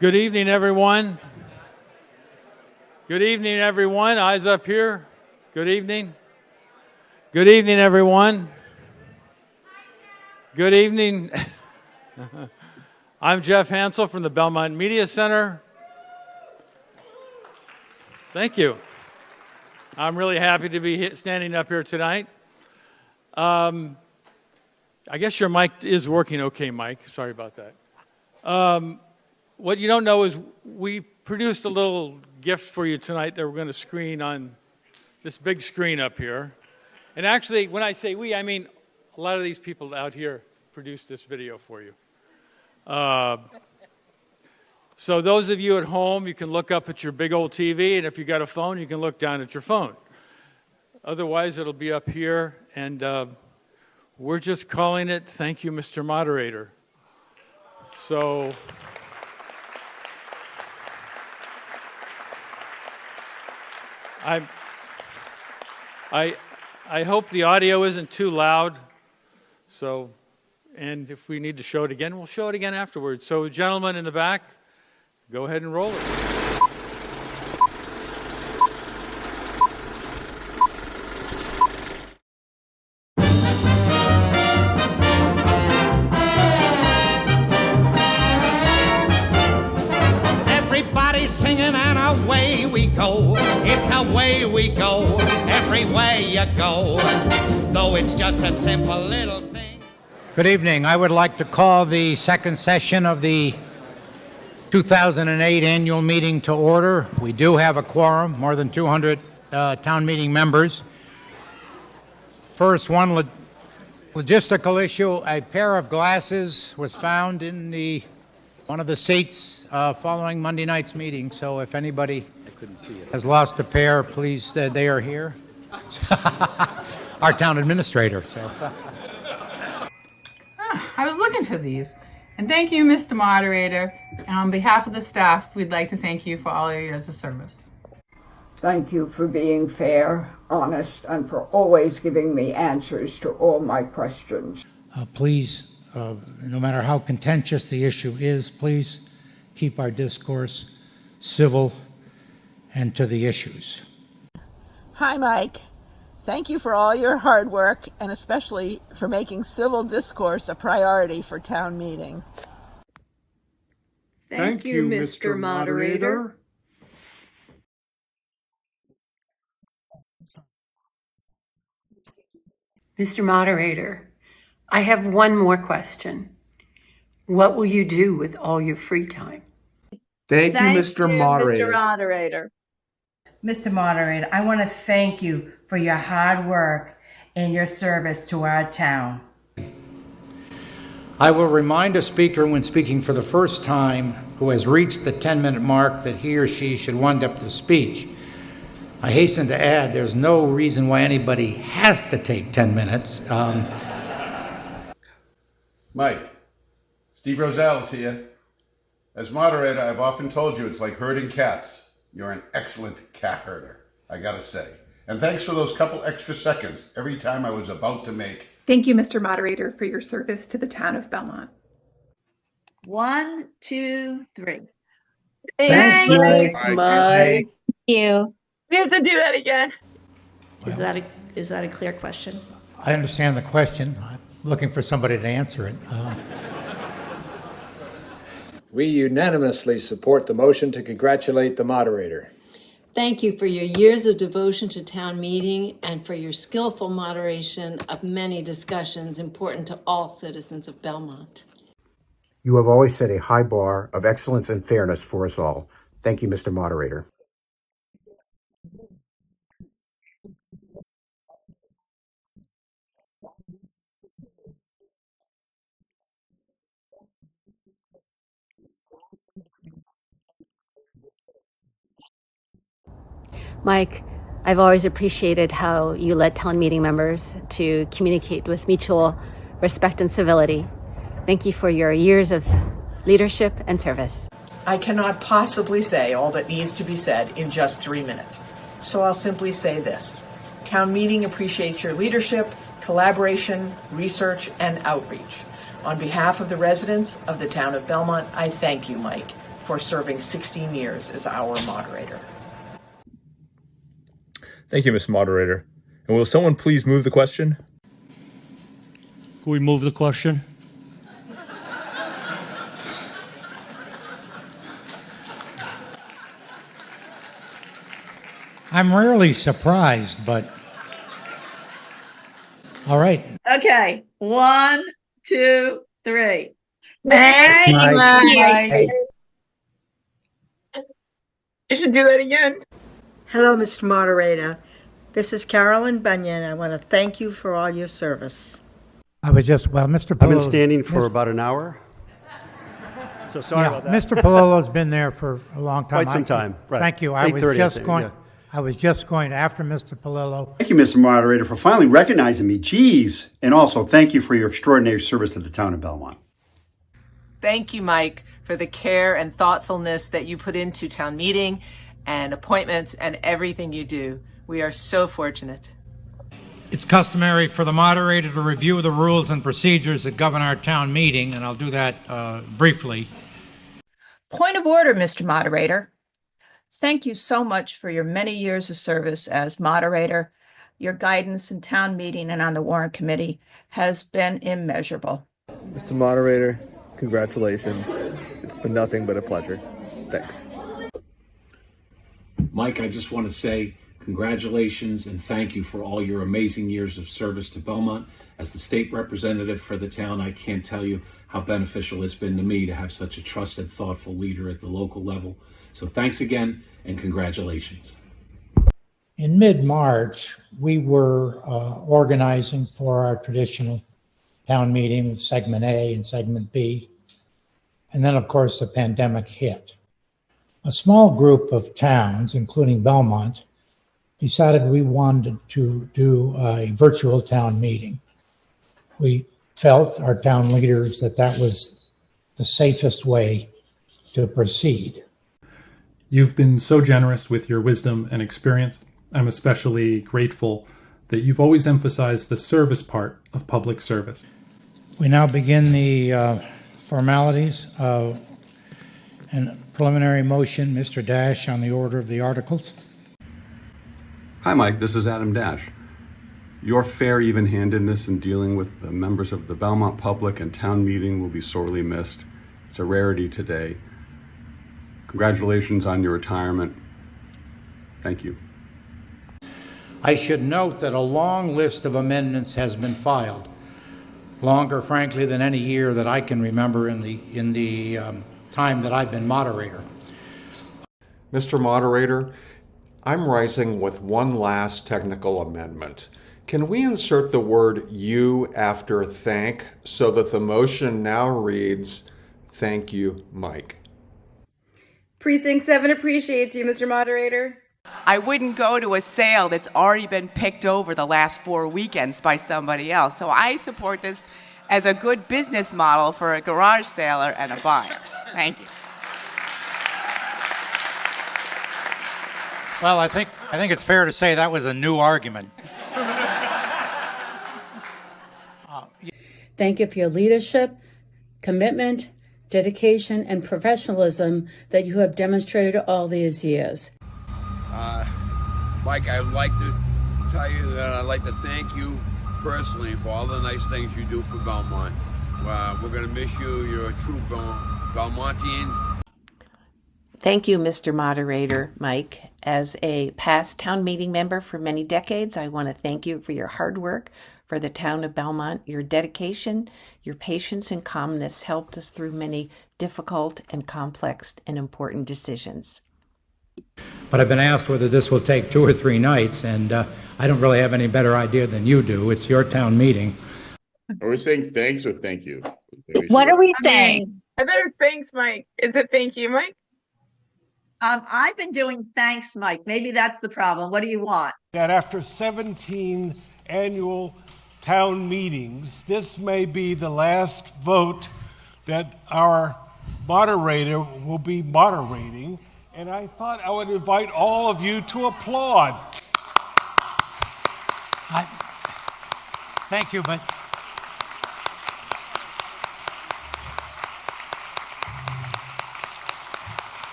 Good evening, everyone. Good evening, everyone. Eyes up here. Good evening. Good evening, everyone. Good evening. I'm Jeff Hansel from the Belmont Media Center. Thank you. I'm really happy to be standing up here tonight. I guess your mic is working okay, Mike. Sorry about that. What you don't know is we produced a little gift for you tonight that we're going to screen on this big screen up here. And actually, when I say we, I mean a lot of these people out here produced this video for you. So those of you at home, you can look up at your big old TV, and if you got a phone, you can look down at your phone. Otherwise, it'll be up here, and we're just calling it Thank You, Mr. Moderator. So I hope the audio isn't too loud. So, and if we need to show it again, we'll show it again afterwards. So, gentlemen in the back, go ahead and roll it. Everybody's singing and away we go. It's away we go, every way you go. Though it's just a simple little thing. Good evening. I would like to call the second session of the 2008 annual meeting to order. We do have a quorum, more than 200 town meeting members. First, one logistical issue. A pair of glasses was found in one of the seats following Monday night's meeting. So if anybody has lost a pair, please, they are here. Our town administrator. So. I was looking for these. And thank you, Mr. Moderator. And on behalf of the staff, we'd like to thank you for all your years of service. Thank you for being fair, honest, and for always giving me answers to all my questions. Please, no matter how contentious the issue is, please keep our discourse civil and to the issues. Hi, Mike. Thank you for all your hard work and especially for making civil discourse a priority for town meeting. Thank you, Mr. Moderator. Mr. Moderator, I have one more question. What will you do with all your free time? Thank you, Mr. Moderator. Mr. Moderator. Mr. Moderator, I want to thank you for your hard work and your service to our town. I will remind a speaker when speaking for the first time who has reached the 10-minute mark that he or she should wind up the speech. I hasten to add there's no reason why anybody has to take 10 minutes. Mike, Steve Rosales here. As moderator, I've often told you it's like herding cats. You're an excellent cat herder, I gotta say. And thanks for those couple extra seconds every time I was about to make. Thank you, Mr. Moderator, for your service to the town of Belmont. 1, 2, 3. Thanks, Mike. Thank you. We have to do that again. Well, is that a clear question? I understand the question. I'm looking for somebody to answer it. We unanimously support the motion to congratulate the moderator. Thank you for your years of devotion to town meeting and for your skillful moderation of many discussions important to all citizens of Belmont. You have always set a high bar of excellence and fairness for us all. Thank you, Mr. Moderator. Mike, I've always appreciated how you led town meeting members to communicate with mutual respect and civility. Thank you for your years of leadership and service. I cannot possibly say all that needs to be said in just 3 minutes. So I'll simply say this. Town meeting appreciates your leadership, collaboration, research, and outreach. On behalf of the residents of the town of Belmont, I thank you, Mike, for serving 16 years as our moderator. Thank you, Mr. Moderator. And will someone please move the question? Can we move the question? I'm rarely surprised, but all right. Okay. 1, 2, 3. Thanks, Mike. You should do that again. Hello, Mr. Moderator. This is Carolyn Bunyan. I want to thank you for all your service. I was just, well, Mr. I've been Palolo- standing for about an hour. So sorry about that. Mr. Palolo's been there for a long time. Quite some time, right. Thank you. I was 8:30, I just think, going. yeah. I was just going after Mr. Palolo. Thank you, Mr. Moderator, for finally recognizing me. Geez. And also, thank you for your extraordinary service to the town of Belmont. Thank you, Mike, for the care and thoughtfulness that you put into town meeting and appointments and everything you do. We are so fortunate. It's customary for the moderator to review the rules and procedures that govern our town meeting, and I'll do that briefly. Point of order, Mr. Moderator. Thank you so much for your many years of service as moderator. Your guidance in town meeting and on the warrant committee has been immeasurable. Mr. Moderator, congratulations. It's been nothing but a pleasure. Thanks. Mike, I just want to say congratulations and thank you for all your amazing years of service to Belmont. As the state representative for the town, I can't tell you how beneficial it's been to me to have such a trusted, thoughtful leader at the local level. So thanks again and congratulations. In mid-March, we were organizing for our traditional town meeting with Segment A and Segment B. And then, of course, the pandemic hit. A small group of towns, including Belmont, decided we wanted to do a virtual town meeting. We felt, our town leaders, that that was the safest way to proceed. You've been so generous with your wisdom and experience. I'm especially grateful that you've always emphasized the service part of public service. We now begin the formalities and preliminary motion. Mr. Dash, on the order of the articles. Hi, Mike. This is Adam Dash. Your fair even-handedness in dealing with the members of the Belmont public and town meeting will be sorely missed. It's a rarity today. Congratulations on your retirement. Thank you. I should note that a long list of amendments has been filed, longer, frankly, than any year that I can remember in the time that I've been moderator. Mr. Moderator, I'm rising with one last technical amendment. Can we insert the word "you" after "thank" so that the motion now reads, "Thank you, Mike"? Precinct 7 appreciates you, Mr. Moderator. I wouldn't go to a sale that's already been picked over the last 4 weekends by somebody else. So I support this as a good business model for a garage saler and a buyer. Thank you. Well, I think it's fair to say that was a new argument. Thank you for your leadership, commitment, dedication, and professionalism that you have demonstrated all these years. Mike, I'd like to tell you that I'd like to thank you personally for all the nice things you do for Belmont. We're going to miss you. You're a true Belmontian. Thank you, Mr. Moderator, Mike. As a past town meeting member for many decades, I want to thank you for your hard work for the town of Belmont. Your dedication, your patience, and calmness helped us through many difficult and complex and important decisions. But I've been asked whether this will take 2 or 3 nights, and I don't really have any better idea than you do. It's your town meeting. Are we saying thanks or thank you? What are we saying? I better thanks, Mike. Is it thank you, Mike? I've been doing thanks, Mike. Maybe that's the problem. What do you want? That after 17 annual town meetings, this may be the last vote that our moderator will be moderating, and I thought I would invite all of you to applaud. Thank you, but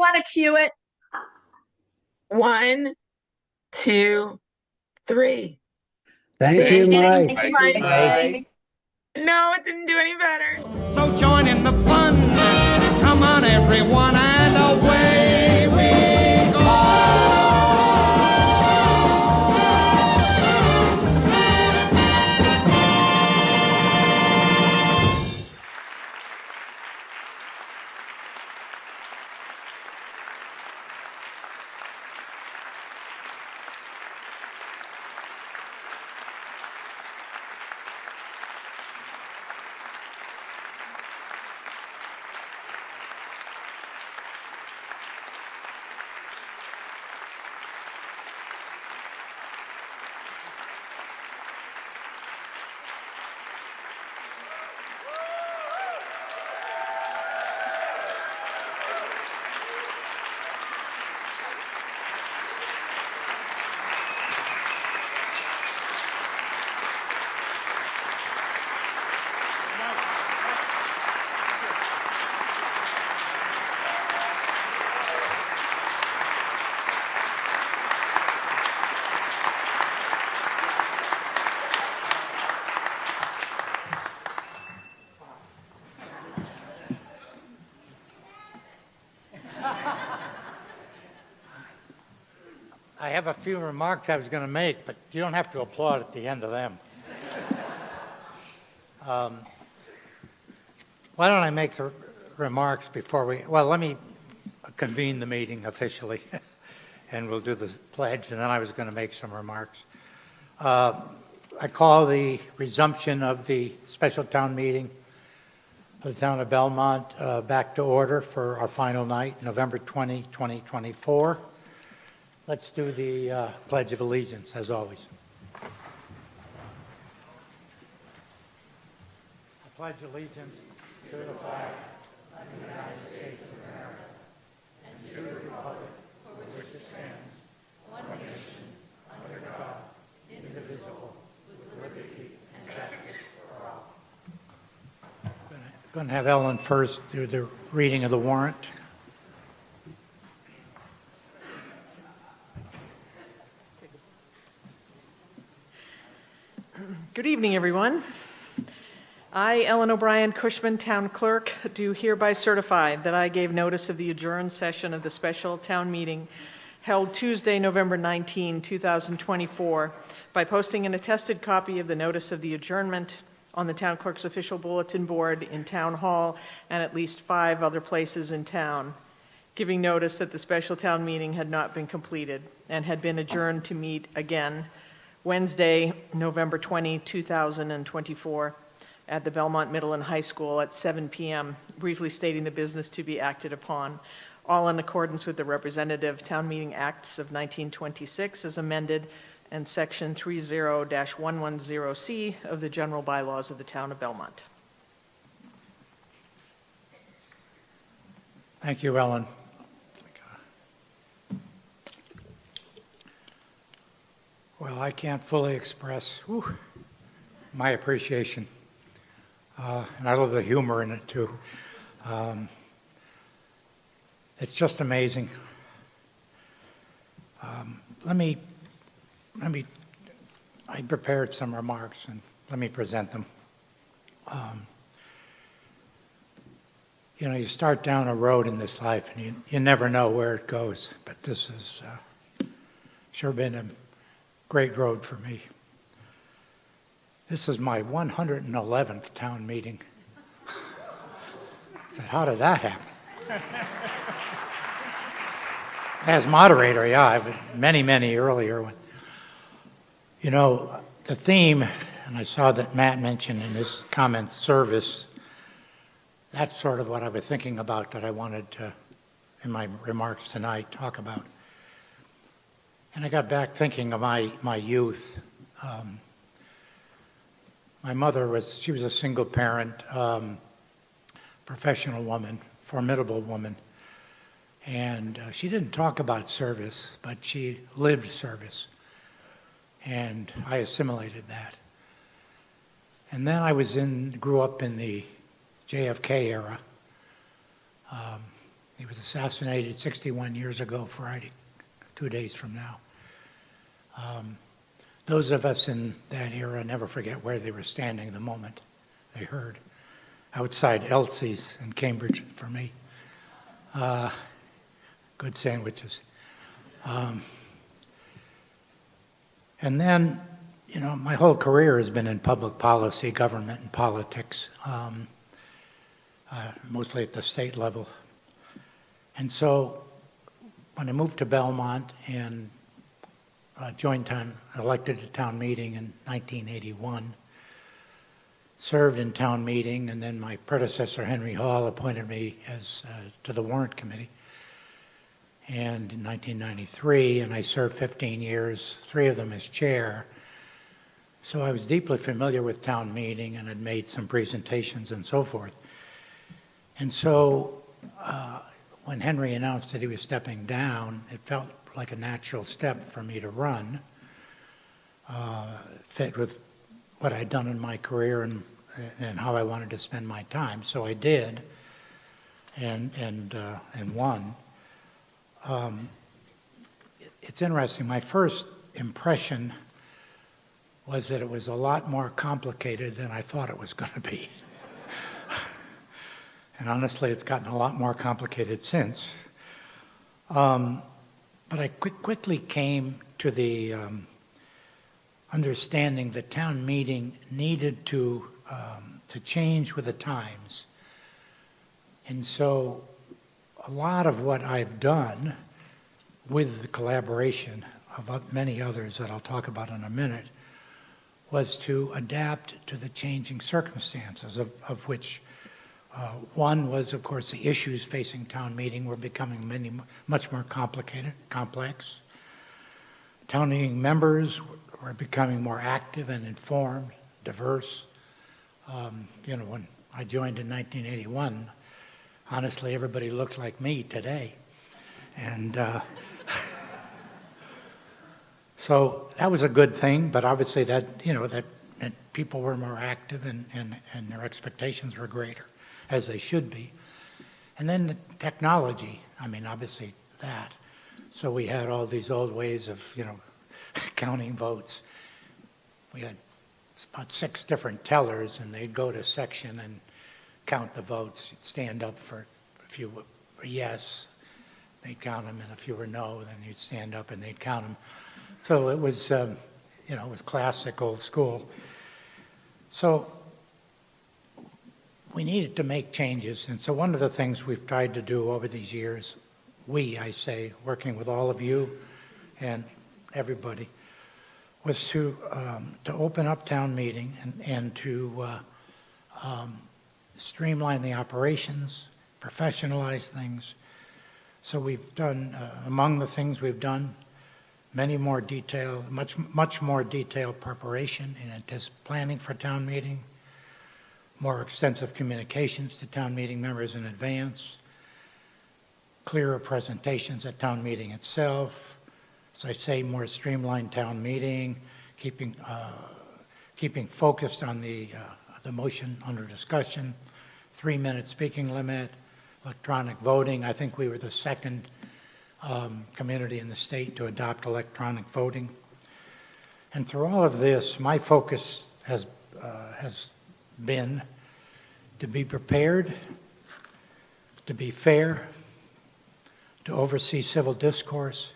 want to cue it? 1, 2, 3. Thank you, Mike. Mike. No, it didn't do any better. So join in the fun. Come on, everyone, and away we go. I have a few remarks I was going to make, but you don't have to applaud at the end of them. Why don't I make the remarks before let me convene the meeting officially, and we'll do the pledge, and then I was going to make some remarks. I call the resumption of the special town meeting for the town of Belmont back to order for our final night, November 20, 2024. Let's do the Pledge of Allegiance, as always. I pledge allegiance to the flag of the United States of America and to the republic for which it stands, one nation, under God, indivisible, with liberty and justice for all. I'm going to have Ellen first do the reading of the warrant. Good evening, everyone. I, Ellen O'Brien Cushman, Town Clerk, do hereby certify that I gave notice of the adjourned session of the special town meeting held Tuesday, November 19, 2024, by posting an attested copy of the notice of the adjournment on the Town Clerk's official bulletin board in Town Hall and at least 5 other places in town, giving notice that the special town meeting had not been completed and had been adjourned to meet again Wednesday, November 20, 2024, at the Belmont Middle and High School at 7 p.m., briefly stating the business to be acted upon, all in accordance with the Representative Town Meeting Acts of 1926 as amended and Section 30-110C of the General Bylaws of the Town of Belmont. Thank you, Ellen. Well, I can't fully express my appreciation, and I love the humor in it too. It's just amazing. I prepared some remarks, and let me present them. You start down a road in this life, and you never know where it goes, but this has sure been a great road for me. This is my 111th town meeting. I said, how did that happen? As moderator, yeah, but many, many earlier. The theme, and I saw that Matt mentioned in his comments, service, that's sort of what I was thinking about that I wanted to, in my remarks tonight, talk about. And I got back thinking of my youth. My mother she was a single parent, professional woman, formidable woman. And she didn't talk about service, but she lived service. And I assimilated that. And then I grew up in the JFK era. He was assassinated 61 years ago Friday, 2 days from now. Those of us in that era never forget where they were standing the moment they heard. Outside Elsie's in Cambridge for me. Good sandwiches. And then, you know, my whole career has been in public policy, government, and politics, mostly at the state level. And so when I moved to Belmont and elected to town meeting in 1981, served in town meeting, and then my predecessor, Henry Hall, appointed me to the warrant committee. And in 1993, and I served 15 years, 3 of them as chair. So I was deeply familiar with town meeting and had made some presentations and so forth. And so when Henry announced that he was stepping down, it felt like a natural step for me to run, fit with what I'd done in my career and how I wanted to spend my time. So I did, and won. It's interesting. My first impression was that it was a lot more complicated than I thought it was going to be. And honestly, it's gotten a lot more complicated since. But I quickly came to the understanding that town meeting needed to change with the times. And so a lot of what I've done with the collaboration of many others that I'll talk about in a minute was to adapt to the changing circumstances of which one was, of course, the issues facing town meeting were becoming much more complicated, complex. Town meeting members were becoming more active and informed, diverse. You know, when I joined in 1981, honestly, everybody looked like me today. And so that was a good thing, but I would say that, you know, that people were more active and their expectations were greater, as they should be. And then the technology, I mean, obviously that. So we had all these old ways of, you know, counting votes. We had about 6 different tellers, and they'd go to section and count the votes. You'd stand up for, if you were yes, they'd count them, and if you were no, then you'd stand up and they'd count them. So it was, you know, it was classic old school. So we needed to make changes, and so one of the things we've tried to do over these years, I say, working with all of you and everybody, was to open up town meeting and to streamline the operations, professionalize things. So we've done, among the things we've done, much more detailed preparation and planning for town meeting, more extensive communications to town meeting members in advance, clearer presentations at town meeting itself. As I say, more streamlined town meeting, keeping focused on the motion under discussion, 3-minute speaking limit, electronic voting. I think we were the second community in the state to adopt electronic voting. And through all of this, my focus has been to be prepared, to be fair, to oversee civil discourse,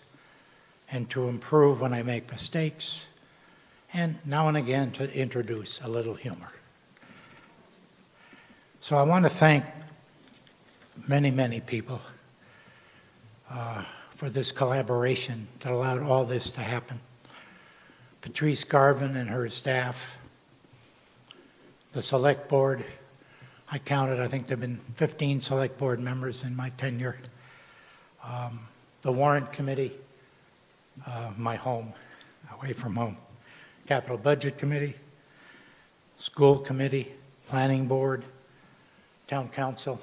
and to improve when I make mistakes, and now and again to introduce a little humor. So I want to thank many, many people for this collaboration that allowed all this to happen. Patrice Garvin and her staff, the select board. I counted, I think there have been 15 select board members in my tenure. The warrant committee, my home, away from home. Capital Budget Committee, School Committee, Planning Board, Town Council.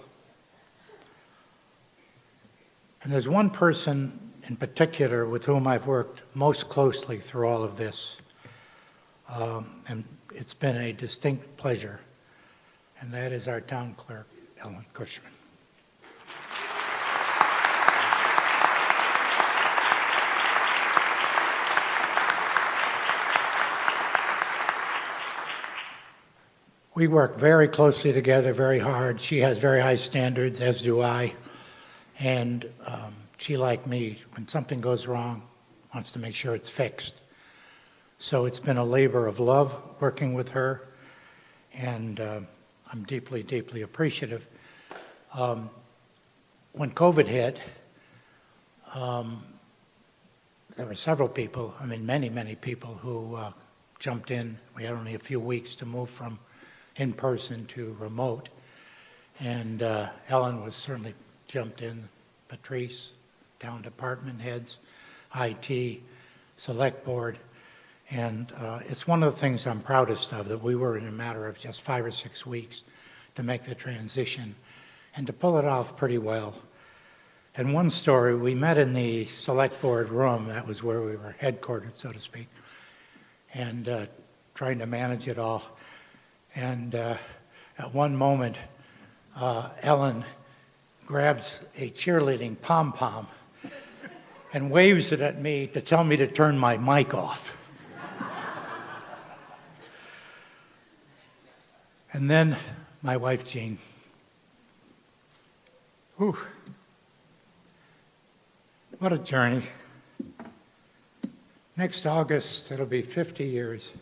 And there's one person in particular with whom I've worked most closely through all of this, and it's been a distinct pleasure, and that is our town clerk, Ellen Cushman. We work very closely together, very hard. She has very high standards, as do I. And she, like me, when something goes wrong, wants to make sure it's fixed. So it's been a labor of love working with her, and I'm deeply, deeply appreciative. When COVID hit, there were several people, many, many people who jumped in. We had only a few weeks to move from in-person to remote. And Ellen was certainly jumped in, Patrice, town department heads, IT, select board. And it's one of the things I'm proudest of, that we were in a matter of just 5 or 6 weeks to make the transition and to pull it off pretty well. And one story, we met in the select board room, that was where we were headquartered, so to speak, and trying to manage it all. And at one moment, Ellen grabs a cheerleading pom-pom and waves it at me to tell me to turn my mic off. And then my wife, Jean. Whew. What a journey. Next August, it'll be 50 years.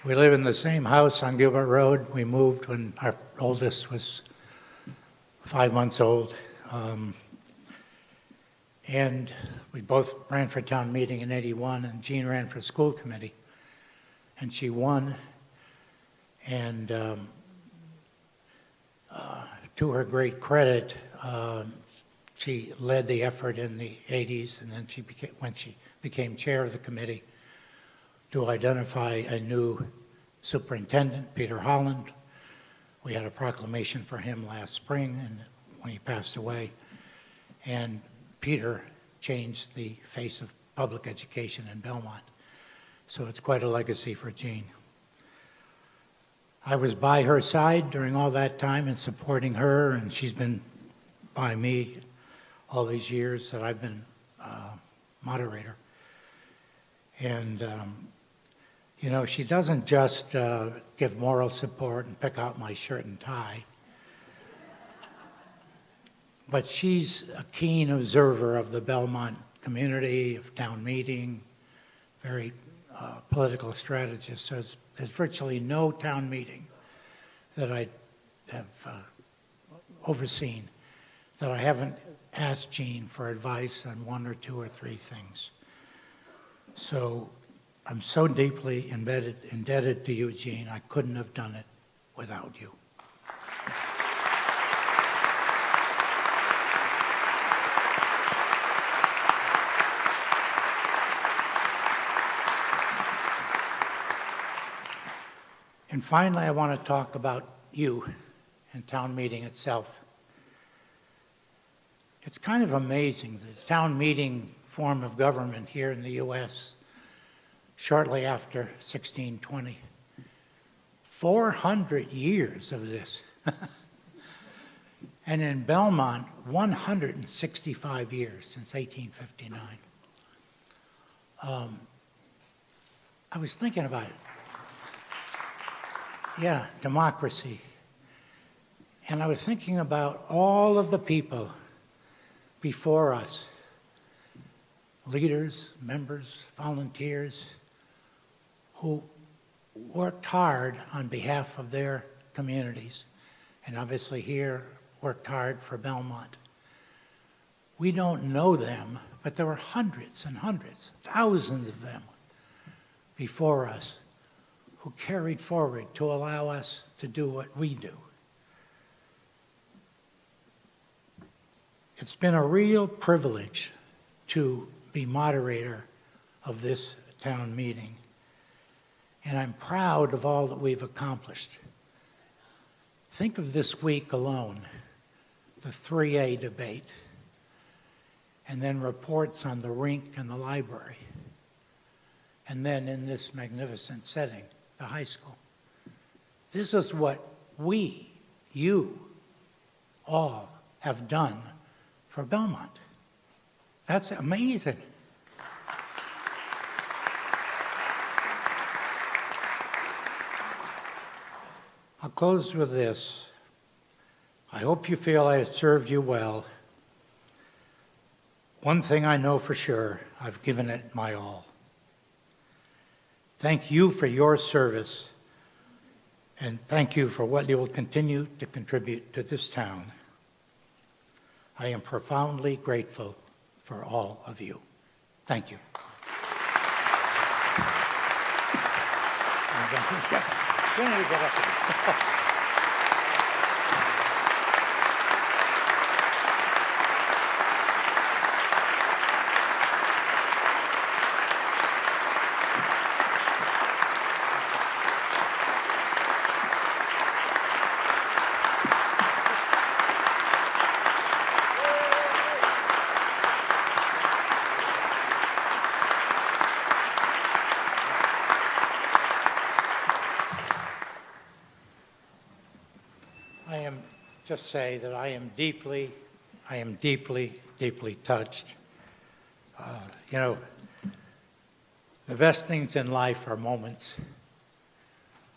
We live in the same house on Gilbert Road. We moved when our oldest was 5 months old. And we both ran for town meeting in '81, and Jean ran for school committee. And she won. And to her great credit, she led the effort in the '80s, and then when she became chair of the committee, to identify a new superintendent, Peter Holland. We had a proclamation for him last spring, and when he passed away. And Peter changed the face of public education in Belmont. So it's quite a legacy for Jean. I was by her side during all that time and supporting her, and she's been by me all these years that I've been moderator. And you know, she doesn't just give moral support and pick out my shirt and tie, but she's a keen observer of the Belmont community, of town meeting, very political strategist. So there's virtually no town meeting that I have overseen that I haven't asked Jean for advice on 1 or 2 or 3 things. So I'm so deeply indebted to you, Jean. I couldn't have done it without you. And finally, I want to talk about you and town meeting itself. It's kind of amazing, the town meeting form of government here in the U.S., shortly after 1620. 400 years of this. And in Belmont, 165 years since 1859. I was thinking about it. Yeah, democracy. And I was thinking about all of the people before us, leaders, members, volunteers, who worked hard on behalf of their communities, and obviously here worked hard for Belmont. We don't know them, but there were hundreds and hundreds, thousands of them before us who carried forward to allow us to do what we do. It's been a real privilege to be moderator of this town meeting, and I'm proud of all that we've accomplished. Think of this week alone, the 3A debate, and then reports on the rink and the library, and then in this magnificent setting, the high school. This is what we, you, all have done for Belmont. That's amazing. I'll close with this. I hope you feel I have served you well. One thing I know for sure, I've given it my all. Thank you for your service, and thank you for what you will continue to contribute to this town. I am profoundly grateful for all of you. Thank you. Just say that I am deeply, deeply touched. You know, the best things in life are moments,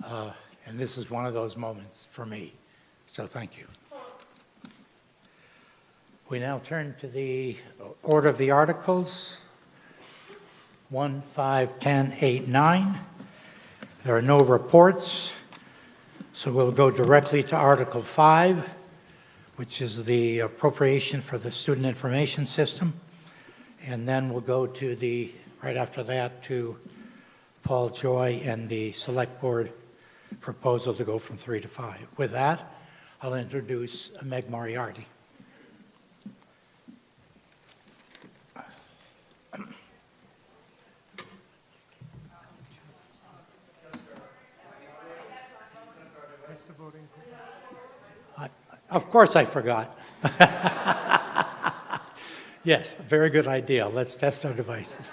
and this is one of those moments for me. So thank you. We now turn to the order of the articles. 1, 5, 10, 8, 9. There are no reports, so we'll go directly to Article 5, which is the appropriation for the Student Information System. And then we'll go to right after that, to Paul Joy and the Select Board proposal to go from 3 to 5. With that, I'll introduce Meg Moriarty. Of course I forgot. Yes, very good idea. Let's test our devices.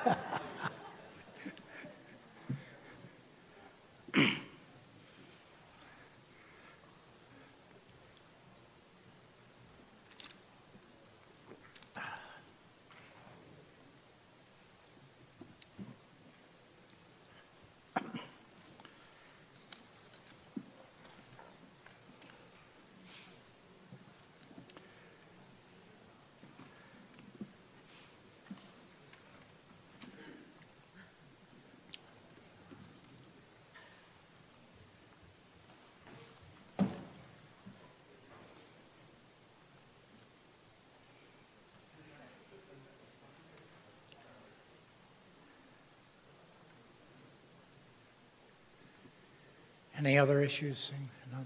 Any other issues? No?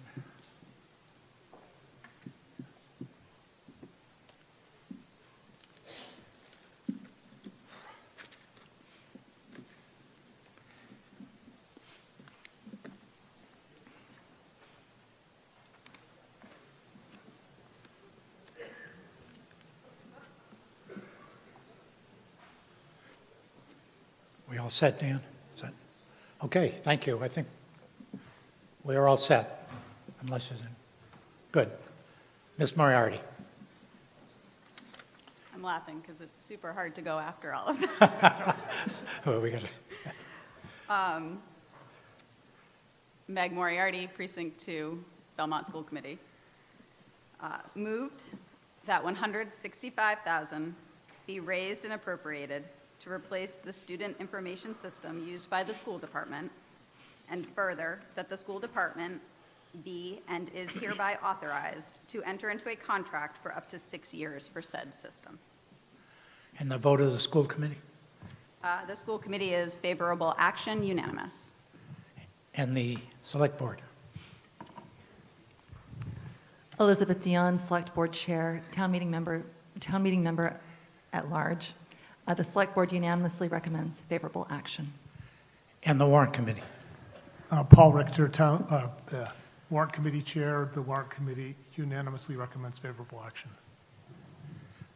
We all set, Dan? Set? Okay, thank you. I think we are all set, unless there's any. Good. Ms. Moriarty. I'm laughing because it's super hard to go after all of that. Well, we got to. Meg Moriarty, Precinct 2, Belmont School Committee. Moved that $165,000 be raised and appropriated to replace the student information system used by the school department, and further, that the school department be and is hereby authorized to enter into a contract for up to 6 years for said system. And the vote of the school committee? The school committee is favorable action, unanimous. And the select board? Elizabeth Dion, Select Board Chair, Town meeting member at large. The Select Board unanimously recommends favorable action. And the warrant committee? Paul Richter, Warrant Committee Chair. The Warrant Committee unanimously recommends favorable action.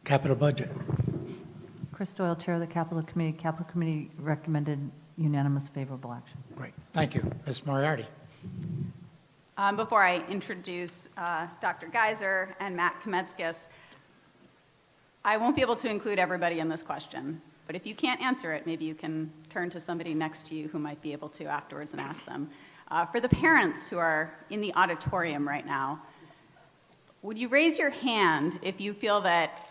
Capital budget? Chris Doyle, Chair of the Capital Committee. Capital Committee recommended unanimous favorable action. Great. Thank you. Ms. Moriarty. Before I introduce Dr. Geiser and Matt Kometskis, I won't be able to include everybody in this question, but if you can't answer it, maybe you can turn to somebody next to you who might be able to afterwards and ask them. For the parents who are in the auditorium right now, would you raise your hand if you feel that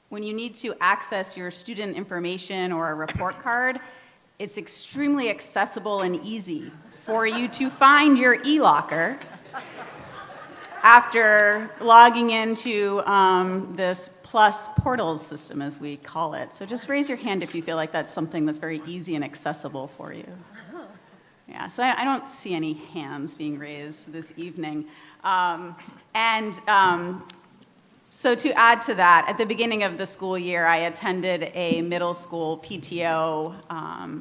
when you need to access your student information or a report card, it's extremely accessible and easy for you to find your e-locker after logging into this Plus Portals system, as we call it. So just raise your hand if you feel like that's something that's very easy and accessible for you. Yeah, so I don't see any hands being raised this evening. So to add to that, at the beginning of the school year, I attended a middle school PTO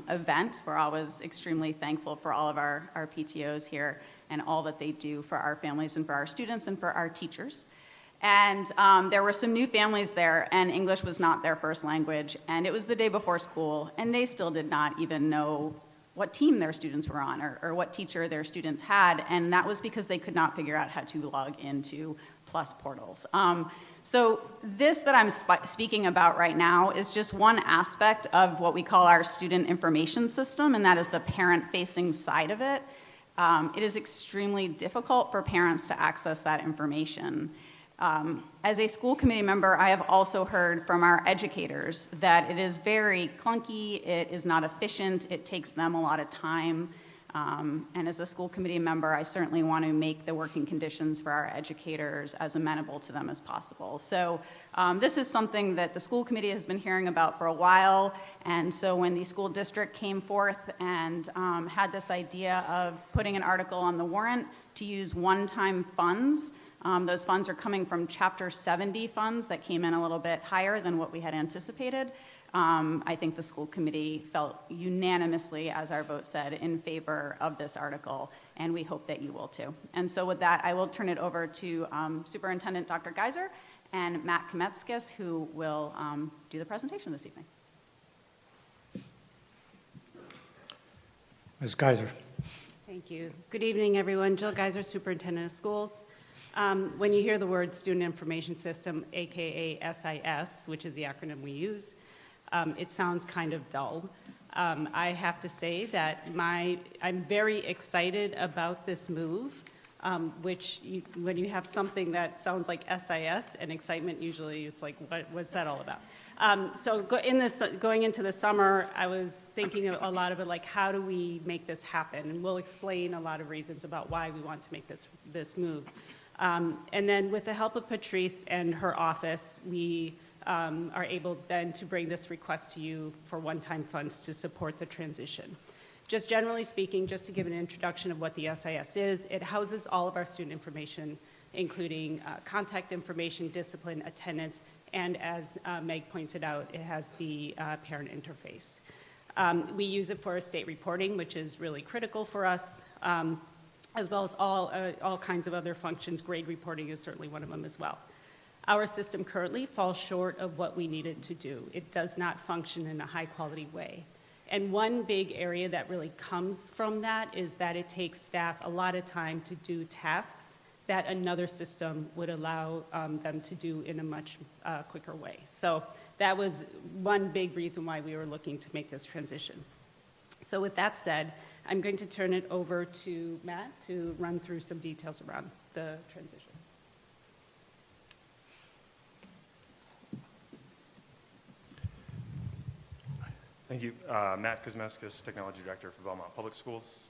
event where I was extremely thankful for all of our PTOs here and all that they do for our families and for our students and for our teachers. And there were some new families there, and English was not their first language, and it was the day before school, and they still did not even know what team their students were on or what teacher their students had, and that was because they could not figure out how to log into Plus Portals. So this that I'm speaking about right now is just one aspect of what we call our student information system, and that is the parent-facing side of it. It is extremely difficult for parents to access that information. As a school committee member, I have also heard from our educators that it is very clunky, it is not efficient, it takes them a lot of time. And as a school committee member, I certainly want to make the working conditions for our educators as amenable to them as possible. So this is something that the school committee has been hearing about for a while. And so when the school district came forth and had this idea of putting an article on the warrant to use one-time funds, those funds are coming from Chapter 70 funds that came in a little bit higher than what we had anticipated. I think the school committee felt unanimously, as our vote said, in favor of this article, and we hope that you will too. And so with that, I will turn it over to Superintendent Dr. Geiser and Matt Kometskis, who will do the presentation this evening. Ms. Geiser. Thank you. Good evening, everyone. Jill Geiser, Superintendent of Schools. When you hear the word Student Information System, aka SIS, which is the acronym we use, it sounds kind of dull. I have to say that I'm very excited about this move, when you have something that sounds like SIS and excitement, usually it's like, what's that all about? So going into the summer, I was thinking a lot about like, how do we make this happen? And we'll explain a lot of reasons about why we want to make this move. And then with the help of Patrice and her office, we are able then to bring this request to you for one-time funds to support the transition. Just generally speaking, just to give an introduction of what the SIS is, it houses all of our student information, including contact information, discipline, attendance, and as Meg pointed out, it has the parent interface. We use it for state reporting, which is really critical for us, as well as all kinds of other functions. Grade reporting is certainly one of them as well. Our system currently falls short of what we need it to do. It does not function in a high-quality way. And one big area that really comes from that is that it takes staff a lot of time to do tasks that another system would allow them to do in a much quicker way. So that was one big reason why we were looking to make this transition. So with that said, I'm going to turn it over to Matt to run through some details around the transition. Thank you. Matt Kometskis, Technology Director for Belmont Public Schools.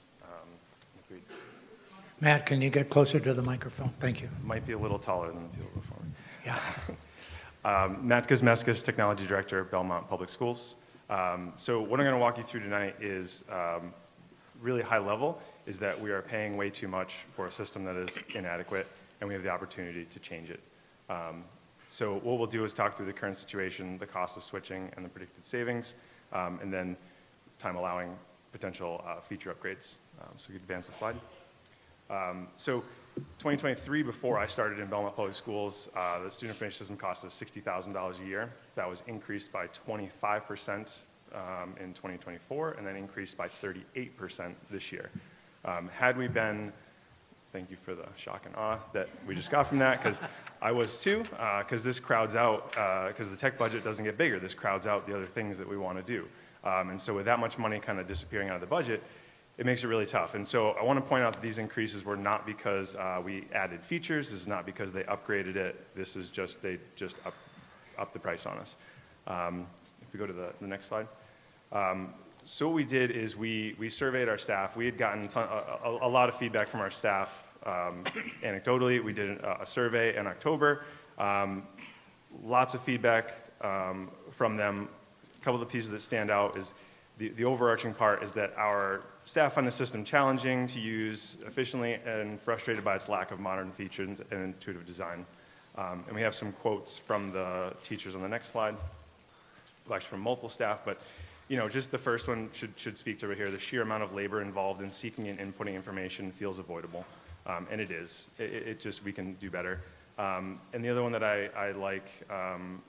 Matt, can you get closer to the microphone? Thank you. Might be a little taller than the people before me. Yeah. Matt Kometskis, Technology Director at Belmont Public Schools. So what I'm going to walk you through tonight is really high level, is that we are paying way too much for a system that is inadequate, and we have the opportunity to change it. So what we'll do is talk through the current situation, the cost of switching, and the predicted savings, and then, time allowing, potential feature upgrades. So we can advance the slide. So 2023, before I started in Belmont Public Schools, the student information system cost us $60,000 a year. That was increased by 25% in 2024, and then increased by 38% this year. Had we been, thank you for the shock and awe that we just got from that, because I was too, because this crowds out, because the tech budget doesn't get bigger, this crowds out the other things that we want to do. And so with that much money kind of disappearing out of the budget, it makes it really tough. And so I want to point out that these increases were not because we added features. This is not because they upgraded it. This is just, they just upped the price on us. If we go to the next slide. So what we did is we surveyed our staff. We had gotten a lot of feedback from our staff. Anecdotally, we did a survey in October. Lots of feedback from them. A couple of the pieces that stand out is the overarching part is that our staff find the system challenging to use efficiently and frustrated by its lack of modern features and intuitive design. And we have some quotes from the teachers on the next slide, actually from multiple staff, but just the first one should speak to right here. The sheer amount of labor involved in seeking and inputting information feels avoidable, and it is. It just, we can do better. And the other one that I like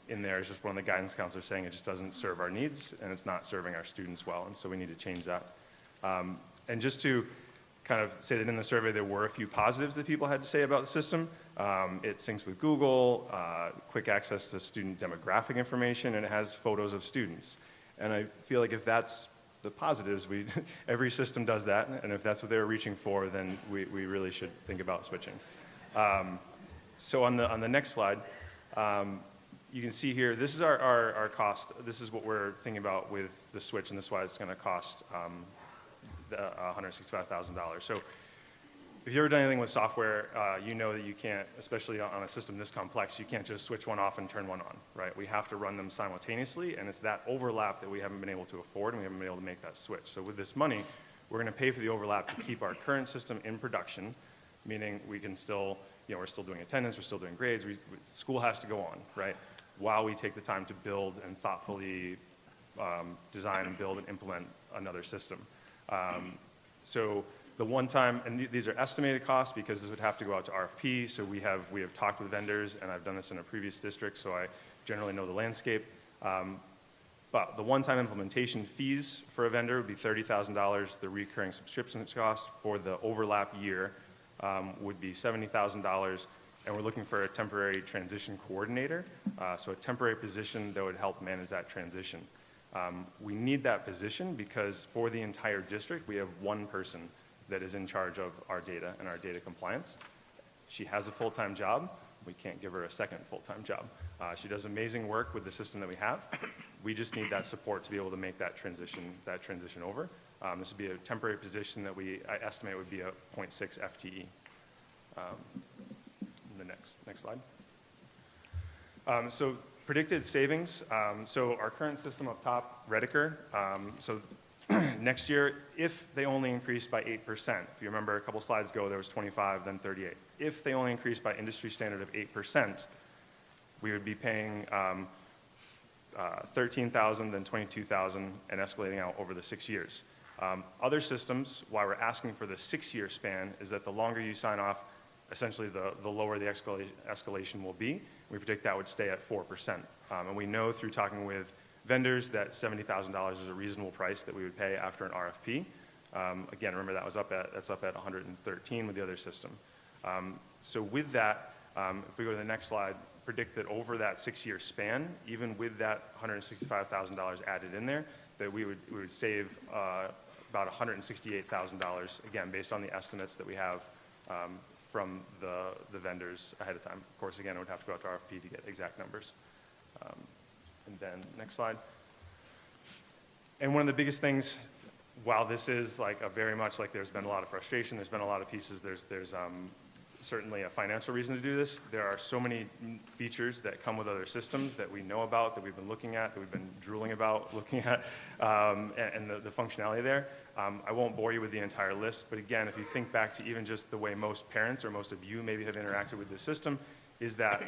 in there is just one of the guidance counselors saying it just doesn't serve our needs and it's not serving our students well, and so we need to change that. And just to kind of say that in the survey there were a few positives that people had to say about the system. It syncs with Google, quick access to student demographic information, and it has photos of students. And I feel like if that's the positives, every system does that, and if that's what they were reaching for, then we really should think about switching. So on the next slide, you can see here, this is our cost. This is what we're thinking about with the switch, and this is why it's going to cost $165,000. So if you've ever done anything with software, you know that you can't, especially on a system this complex, you can't just switch one off and turn one on, right? We have to run them simultaneously, and it's that overlap that we haven't been able to afford, and we haven't been able to make that switch. So with this money, we're going to pay for the overlap to keep our current system in production, meaning we can still, we're still doing attendance, we're still doing grades, school has to go on, right? While we take the time to build and thoughtfully design and build and implement another system. So the one time, and these are estimated costs because this would have to go out to RFP, so we have talked with vendors, and I've done this in a previous district, so I generally know the landscape. But the one-time implementation fees for a vendor would be $30,000. The recurring subscription cost for the overlap year would be $70,000, and we're looking for a temporary transition coordinator, so a temporary position that would help manage that transition. We need that position because for the entire district, we have one person that is in charge of our data and our data compliance. She has a full-time job. We can't give her a second full-time job. She does amazing work with the system that we have. We just need that support to be able to make that transition over. This would be a temporary position that I estimate would be a 0.6 FTE. The next slide. So predicted savings. So our current system up top, Rediker. So next year, if they only increased by 8%, if you remember a couple slides ago, there was 25, then 38. If they only increased by industry standard of 8%, we would be paying $13,000, then $22,000, and escalating out over the 6 years. Other systems, why we're asking for the 6-year span, is that the longer you sign off, essentially the lower the escalation will be. We predict that would stay at 4%. And we know through talking with vendors that $70,000 is a reasonable price that we would pay after an RFP. Again, remember that's up at 113 with the other system. So with that, if we go to the next slide, predict that over that 6-year span, even with that $165,000 added in there, that we would save about $168,000, again, based on the estimates that we have from the vendors ahead of time. Of course, again, it would have to go out to RFP to get exact numbers. And then next slide. And one of the biggest things, while this is like very much like there's been a lot of frustration, there's been a lot of pieces, there's certainly a financial reason to do this. There are so many features that come with other systems that we know about, that we've been looking at, that we've been drooling about looking at, and the functionality there. I won't bore you with the entire list, but again, if you think back to even just the way most parents or most of you maybe have interacted with this system, is that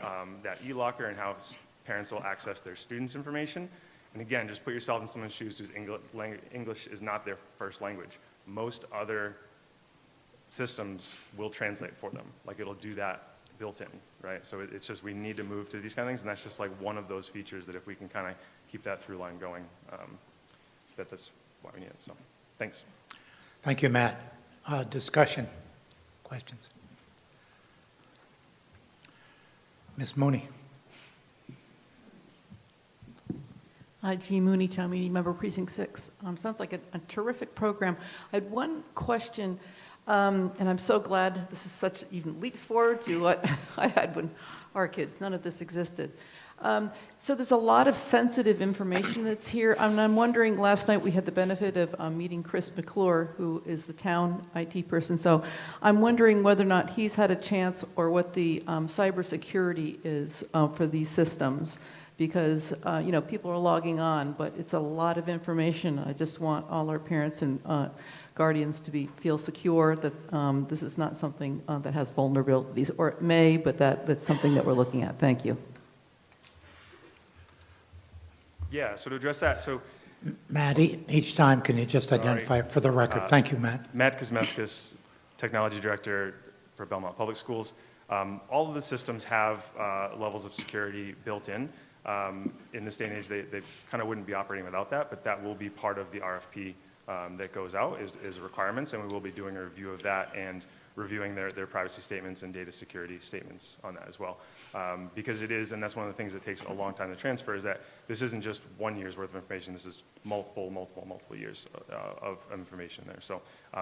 e-locker and how parents will access their students' information. And again, just put yourself in someone's shoes whose English is not their first language. Most other systems will translate for them. Like it'll do that built in, right? So it's just, we need to move to these kind of things, and that's just like one of those features that if we can kind of keep that through line going, that's why we need it. So thanks. Thank you, Matt. Discussion, questions? Ms. Mooney. Hi, Jean Mooney, Town Meeting Member, Precinct 6. Sounds like a terrific program. I had one question, and I'm so glad this is such even leaps forward to what I had when our kids, none of this existed. So there's a lot of sensitive information that's here. I'm wondering, last night we had the benefit of meeting Chris McClure, who is the town IT person. So I'm wondering whether or not he's had a chance or what the cybersecurity is for these systems. Because, people are logging on, but it's a lot of information. I just want all our parents and guardians to feel secure that this is not something that has vulnerabilities, or it may, but that's something that we're looking at. Thank you. Yeah, so to address that, so Matt, each time, can you just identify it for the record? Thank you, Matt. Matt Kosmeskis, Technology Director for Belmont Public Schools. All of the systems have levels of security built in. In this day and age, they kind of wouldn't be operating without that, but that will be part of the RFP that goes out is requirements, and we will be doing a review of that and reviewing their privacy statements and data security statements on that as well. Because it is, and that's one of the things that takes a long time to transfer, is that this isn't just 1 year's worth of information, this is multiple years of information there. So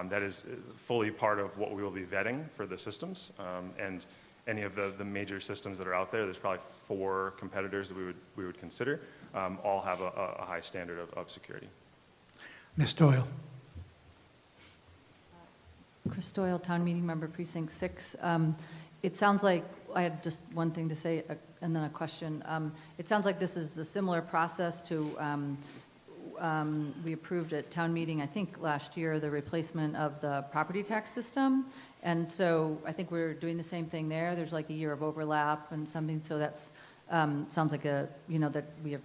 that is fully part of what we will be vetting for the systems, and any of the major systems that are out there, there's probably 4 competitors that we would consider, all have a high standard of security. Ms. Doyle. Chris Doyle, Town Meeting Member, Precinct 6. It sounds like, I had just one thing to say and then a question. It sounds like this is a similar process to, we approved at town meeting, I think last year, the replacement of the property tax system. And so I think we're doing the same thing there. There's like a year of overlap and something, so that's, sounds like that we have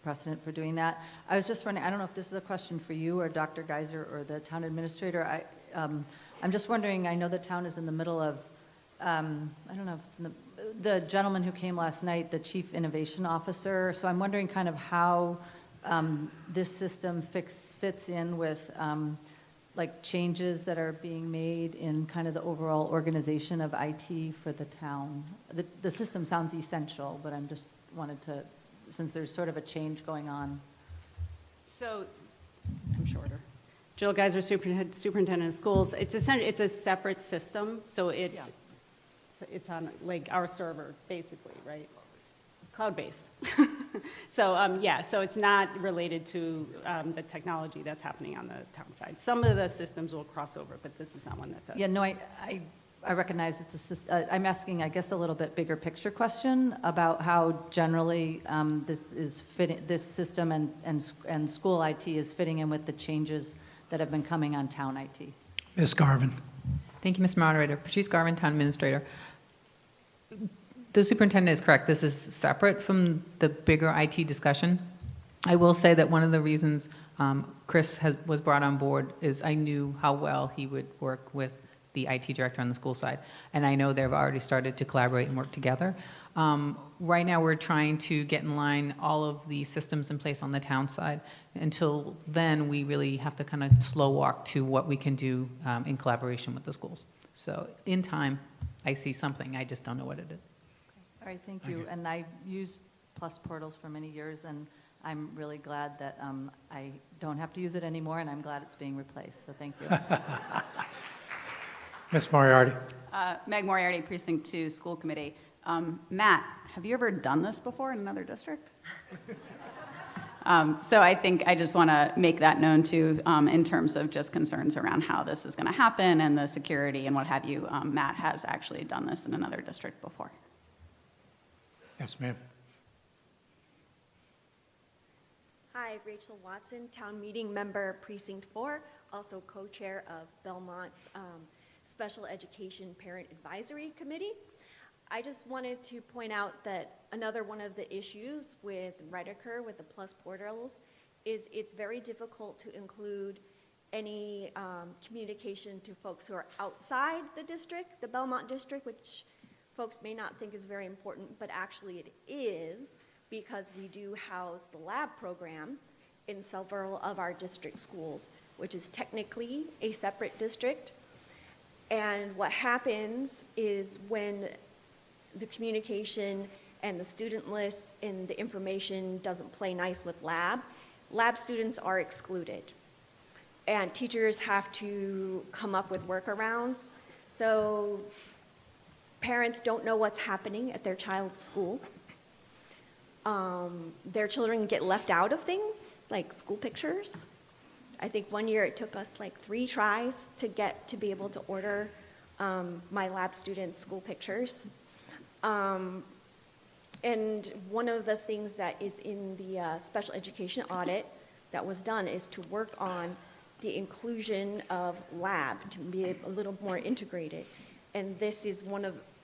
precedent for doing that. I was just wondering, I don't know if this is a question for you or Dr. Geiser or the town administrator. I'm just wondering, I know the town is in the middle of, I don't know if it's in the gentleman who came last night, the Chief Innovation Officer. So I'm wondering kind of how this system fits in with like changes that are being made in kind of the overall organization of IT for the town. The system sounds essential, but I'm just wanted to, since there's sort of a change going on. So, I'm shorter. Jill Geiser, Superintendent of Schools. It's a separate system, so it's on like our server, basically, right? Cloud-based. So it's not related to the technology that's happening on the town side. Some of the systems will cross over, but this is not one that does. Yeah, no, I recognize it's a system. I'm asking, I guess, a little bit bigger picture question about how generally this system and school IT is fitting in with the changes that have been coming on town IT. Ms. Garvin. Thank you, Mr. Moderator. Patrice Garvin, Town Administrator. The superintendent is correct. This is separate from the bigger IT discussion. I will say that one of the reasons Chris was brought on board is I knew how well he would work with the IT director on the school side, and I know they've already started to collaborate and work together. Right now, we're trying to get in line all of the systems in place on the town side. Until then, we really have to kind of slow walk to what we can do in collaboration with the schools. So in time, I see something. I just don't know what it is. All right, thank you. And I used Plus Portals for many years, and I'm really glad that I don't have to use it anymore, and I'm glad it's being replaced. So thank you. Ms. Moriarty. Meg Moriarty, Precinct 2, School Committee. Matt, have you ever done this before in another district? So I think I just want to make that known too, in terms of just concerns around how this is going to happen and the security and what have you. Matt has actually done this in another district before. Yes, ma'am. Hi, Rachel Watson, Town Meeting Member, Precinct 4, also co-chair of Belmont's Special Education Parent Advisory Committee. I just wanted to point out that another one of the issues with Redeker, with the Plus Portals, is it's very difficult to include any communication to folks who are outside the district, the Belmont district, which folks may not think is very important, but actually it is, because we do house the lab program in several of our district schools, which is technically a separate district. And what happens is when the communication and the student lists and the information doesn't play nice with lab, lab students are excluded. And teachers have to come up with workarounds. So parents don't know what's happening at their child's school. Their children get left out of things, like school pictures. I think one year it took us like 3 tries to be able to order my lab students' school pictures. And one of the things that is in the special education audit that was done is to work on the inclusion of lab to be a little more integrated. And this is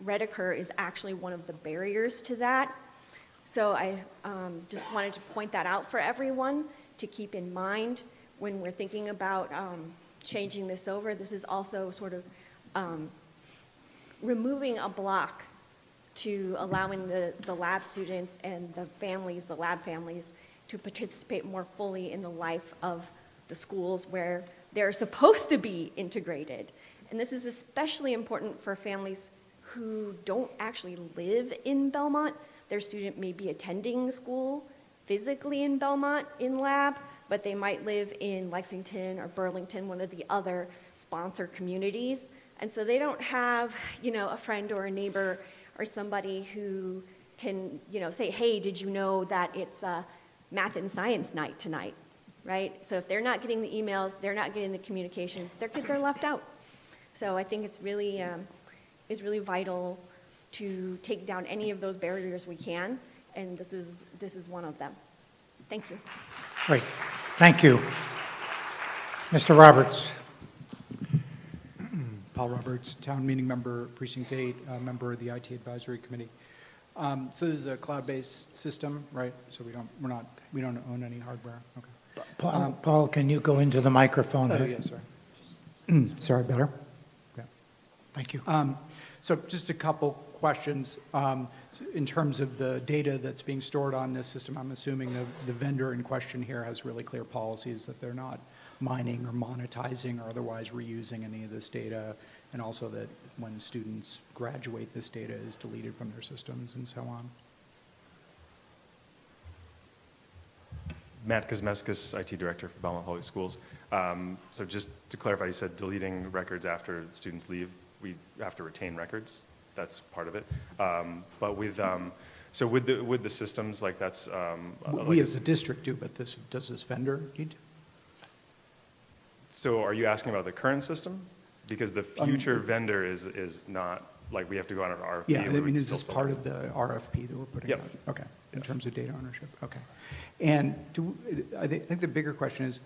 Redeker is actually one of the barriers to that. So I just wanted to point that out for everyone to keep in mind when we're thinking about changing this over. This is also sort of removing a block to allowing the lab students and the lab families, to participate more fully in the life of the schools where they're supposed to be integrated. And this is especially important for families who don't actually live in Belmont. Their student may be attending school physically in Belmont in lab, but they might live in Lexington or Burlington, one of the other sponsor communities. And so they don't have, a friend or a neighbor or somebody who can, say, hey, did you know that it's math and science night tonight, right? So if they're not getting the emails, they're not getting the communications, their kids are left out. So I think it's really vital to take down any of those barriers we can, and this is one of them. Thank you. Great. Thank you. Mr. Roberts. Paul Roberts, town meeting member, precinct 8, member of the IT advisory committee. So this is a cloud-based system, right? So we don't own any hardware. Okay. Paul, can you go into the microphone? Oh, yes, sir. Sorry, better? Yeah. Thank you. So just a couple questions. In terms of the data that's being stored on this system, I'm assuming the vendor in question here has really clear policies that they're not mining or monetizing or otherwise reusing any of this data, and also that when students graduate, this data is deleted from their systems and so on. Matt Kosmeskis, IT Director for Belmont Public Schools. So just to clarify, you said deleting records after students leave. We have to retain records. That's part of it. But with the systems, like that's... we as a district do, but does this vendor need to? So are you asking about the current system? Because the future vendor is not, like we have to go on an RFP. Yeah, I mean, is this part of the RFP that we're putting out? Okay, in terms of data ownership, okay. And I think the bigger question is,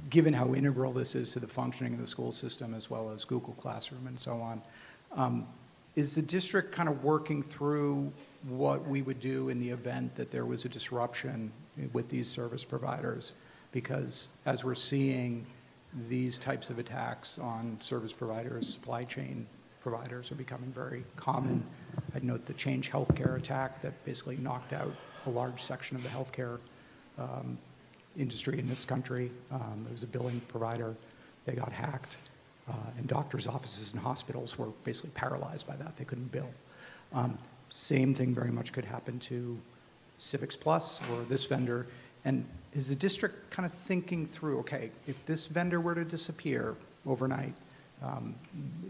given how integral this is to the functioning of the school system as well as Google Classroom and so on, is the district kind of working through what we would do in the event that there was a disruption with these service providers? Because as we're seeing, these types of attacks on service providers, supply chain providers are becoming very common. I'd note the Change Healthcare attack that basically knocked out a large section of the healthcare industry in this country. There was a billing provider, they got hacked, and doctors' offices and hospitals were basically paralyzed by that. They couldn't bill. Same thing very much could happen to Civics Plus or this vendor. And is the district kind of thinking through, okay, if this vendor were to disappear overnight,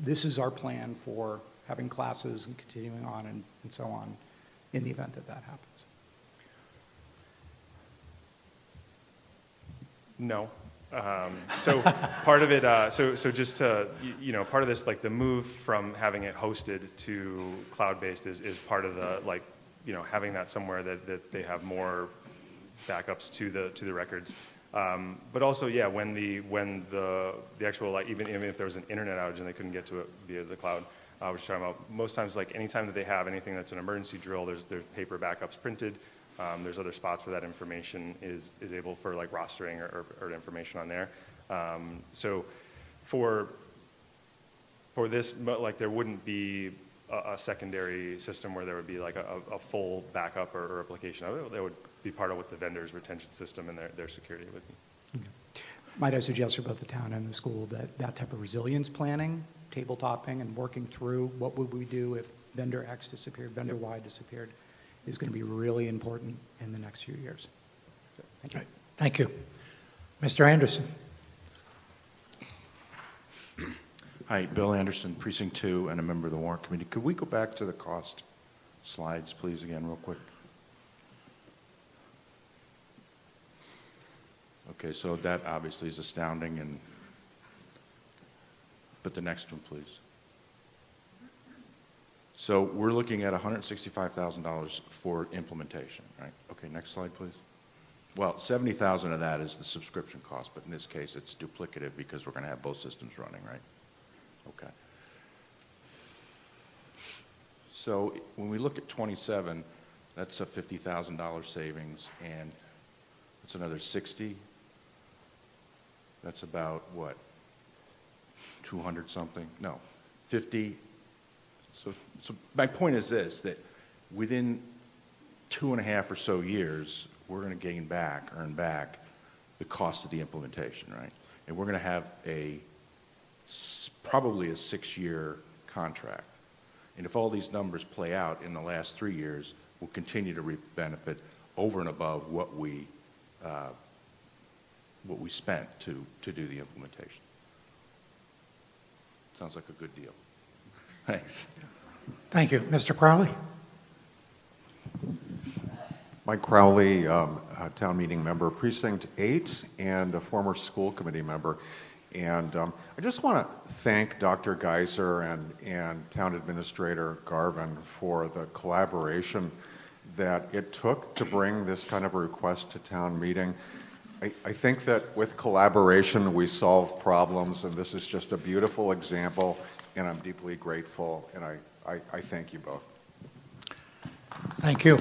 this is our plan for having classes and continuing on and so on in the event that that happens? No. So part of it, so just to, part of this, like the move from having it hosted to cloud-based is part of the, like, having that somewhere that they have more backups to the records. But also, yeah, when the actual, like, even if there was an internet outage and they couldn't get to it via the cloud, which we're talking about, most times, like, anytime that they have anything that's an emergency drill, there's paper backups printed. There's other spots where that information is able for, like, rostering or information on there. So for this, like, there wouldn't be a secondary system where there would be like a full backup or replication of it. That would be part of what the vendor's retention system and their security would be. Might I suggest for both the town and the school that type of resilience planning, tabletopping, and working through what would we do vendor X disappeared, vendor Y disappeared, is going to be really important in the next few years. So, thank you. Thank you. Mr. Anderson. Hi, Bill Anderson, Precinct 2, and a member of the Warrant Committee. Could we go back to the cost slides, please, again, real quick? Okay, so that obviously is astounding, and but the next one, please. So we're looking at $165,000 for implementation, right? Okay, next slide, please. Well, $70,000 of that is the subscription cost, but in this case, it's duplicative because we're going to have both systems running, right? Okay. So when we look at 27, that's a $50,000 savings, and it's another 60. That's about what? 200 something? No, 50. So my point is this, that within 2.5 or so years, we're going to earn back the cost of the implementation, right? And we're going to have probably a 6-year contract. And if all these numbers play out in the last 3 years, we'll continue to reap benefit over and above what we spent to do the implementation. Sounds like a good deal. Thanks. Thank you. Mr. Crowley? Mike Crowley, town meeting member, Precinct 8, and a former school committee member. And I just want to thank Dr. Geiser and Town Administrator Garvin for the collaboration that it took to bring this kind of a request to town meeting. I think that with collaboration, we solve problems, and this is just a beautiful example, and I'm deeply grateful, and I thank you both. Thank you.